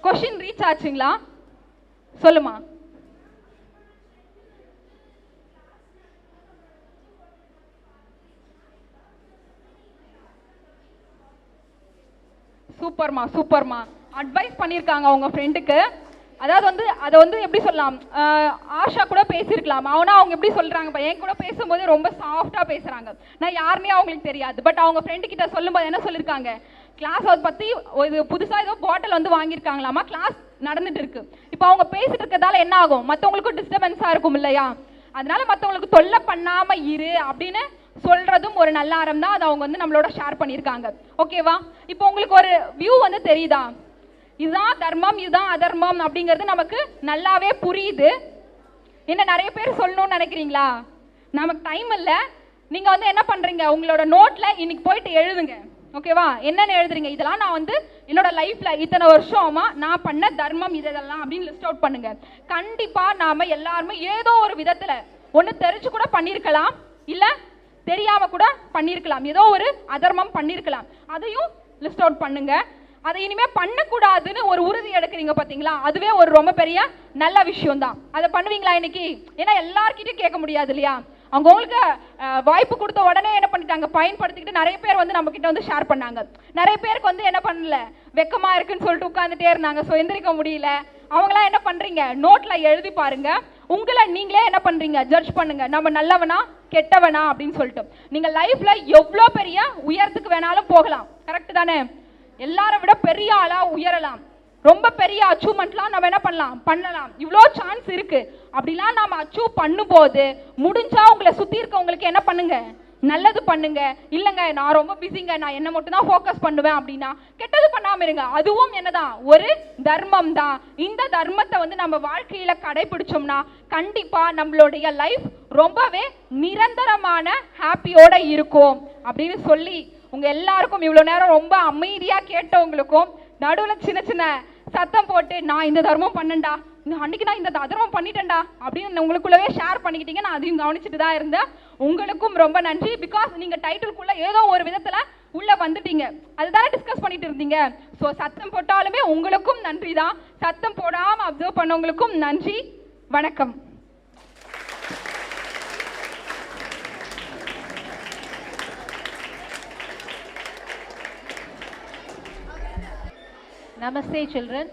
கொஸ்டின் ரீச் ஆச்சுங்களா? சொல்லுமா. சூப்பர்மா சூப்பர்மா. அட்வைஸ் பண்ணியிருக்காங்க உங்க ஃப்ரெண்டுக்கு. அதாவது வந்து அதை வந்து எப்படி சொல்லலாம், ஆஷா கூட பேசியிருக்கலாம். ஆனால் அவங்க எப்படி சொல்கிறாங்க, என் கூட பேசும்போது ரொம்ப சாஃப்டாக பேசுகிறாங்க. நான் யாருன்னே அவங்களுக்கு தெரியாது. பட் அவங்க ஃப்ரெண்டு கிட்ட சொல்லும்போது என்ன சொல்லியிருக்காங்க, கிளாஸ் அதை பற்றி இது புதுசாக ஏதோ பாட்டில் வந்து வாங்கியிருக்காங்களாமா, கிளாஸ் நடந்துட்டு இருக்கு. இப்போ அவங்க பேசிட்டு இருக்கிறதால என்ன ஆகும், மற்றவங்களுக்கும் டிஸ்டர்பன்ஸாக இருக்கும் இல்லையா? அதனால மற்றவங்களுக்கு தொல்லை பண்ணாமல் இரு அப்படின்னு சொல்றதும் ஒரு நல்ல ஆரம் தான். அதை அவங்க வந்து நம்மளோட ஷேர் பண்ணியிருக்காங்க. ஓகேவா? இப்போ உங்களுக்கு ஒரு வியூ வந்து தெரியுதா, இதுதான் தர்மம் இதுதான் அதர்மம் அப்படிங்கிறது நமக்கு நல்லாவே புரியுது. என்ன நிறைய பேர் சொல்லணும்னு நினைக்கிறீங்களா? நமக்கு டைம் இல்லை. நீங்கள் வந்து என்ன பண்ணுறீங்க, உங்களோட நோட்டில் இன்னைக்கு போயிட்டு எழுதுங்க. ஓகேவா? என்னென்னு எழுதுறீங்க, இதெல்லாம் நான் வந்து என்னோட லைஃப்பில் இத்தனை வருஷமா நான் பண்ண தர்மம் இதெல்லாம் அப்படின்னு லிஸ்ட் அவுட் பண்ணுங்க. கண்டிப்பாக நாம் எல்லாருமே ஏதோ ஒரு விதத்தில் ஒன்று தெரிஞ்சு கூட பண்ணியிருக்கலாம், இல்லை தெரியாமல் கூட பண்ணியிருக்கலாம், ஏதோ ஒரு அதர்மம் பண்ணியிருக்கலாம். அதையும் லிஸ்ட் அவுட் பண்ணுங்க. அதை இனிமேல் பண்ணக்கூடாதுன்னு ஒரு உறுதி எடுக்கிறீங்க பார்த்தீங்களா, அதுவே ஒரு ரொம்ப பெரிய நல்ல விஷயம் தான். அதை பண்ணுவீங்களா இன்னைக்கு? ஏன்னா எல்லார்கிட்டையும் கேட்க முடியாது இல்லையா? அவங்க உங்களுக்கு வாய்ப்பு கொடுத்த உடனே என்ன பண்ணிட்டாங்க, பயன்படுத்திக்கிட்டு நிறைய பேர் வந்து நம்ம கிட்ட வந்து ஷேர் பண்ணாங்க. நிறைய பேருக்கு வந்து என்ன பண்ணல, வெக்கமா இருக்குன்னு சொல்லிட்டு உட்காந்துட்டே இருந்தாங்க, ஸோ எந்திரிக்க முடியல. அவங்களாம் என்ன பண்றீங்க, நோட்ல எழுதி பாருங்க. உங்களை நீங்களே என்ன பண்றீங்க, ஜட்ஜ் பண்ணுங்க, நம்ம நல்லவனா கெட்டவனா அப்படின்னு சொல்லிட்டு. நீங்க லைஃப்ல எவ்வளோ பெரிய உயரத்துக்கு வேணாலும் போகலாம். கரெக்ட் தானே? எல்லாரை விட பெரிய ஆளா உயரலாம், ரொம்ப பெரிய அச்சீவ்மெண்ட்லாம் நம்ம என்ன பண்ணலாம், இவ்வளோ சான்ஸ் இருக்கு. அப்படிலாம் நம்ம அச்சீவ் பண்ணும்போது முடிஞ்சா உங்களை சுற்றி இருக்கவங்களுக்கு என்ன பண்ணுங்க, நல்லது பண்ணுங்க. இல்லைங்க நான் ரொம்ப பிஸிங்க, நான் என்ன மட்டும் தான் ஃபோக்கஸ் பண்ணுவேன் அப்படின்னா கெட்டது பண்ணாமல் இருங்க. அதுவும் என்னதான், ஒரு தர்மம் தான். இந்த தர்மத்தை வந்து நம்ம வாழ்க்கையில கடைபிடிச்சோம்னா கண்டிப்பா நம்மளுடைய லைஃப் ரொம்பவே நிரந்தரமான ஹாப்பியோட இருக்கும் அப்படின்னு சொல்லி உங்க எல்லாருக்கும் இவ்வளோ நேரம் ரொம்ப அமைதியா கேட்டவங்களுக்கும் நடுவில் சின்ன சின்ன சத்தம் போட்டு நான் இந்த தர்மம் பண்ணேன்டா, அன்னைக்கு நான் இந்த அதர்மம் பண்ணிட்டேன்டா அப்படின்னு உங்களுக்குள்ளவே ஷேர் பண்ணிக்கிட்டீங்க. நான் அதையும் கவனிச்சுட்டு தான் இருந்தேன். உங்களுக்கும் ரொம்ப நன்றி. பிகாஸ் நீங்க டைட்டிலுக்குள்ள ஏதோ ஒரு விதத்துல உள்ள வந்துட்டீங்க, அதுதானே டிஸ்கஸ் பண்ணிட்டு இருந்தீங்க. ஸோ சத்தம் போட்டாலுமே உங்களுக்கும் நன்றி தான், சத்தம் போடாம அப்சர்வ் பண்ணவங்களுக்கும் நன்றி. வணக்கம். Namaste children.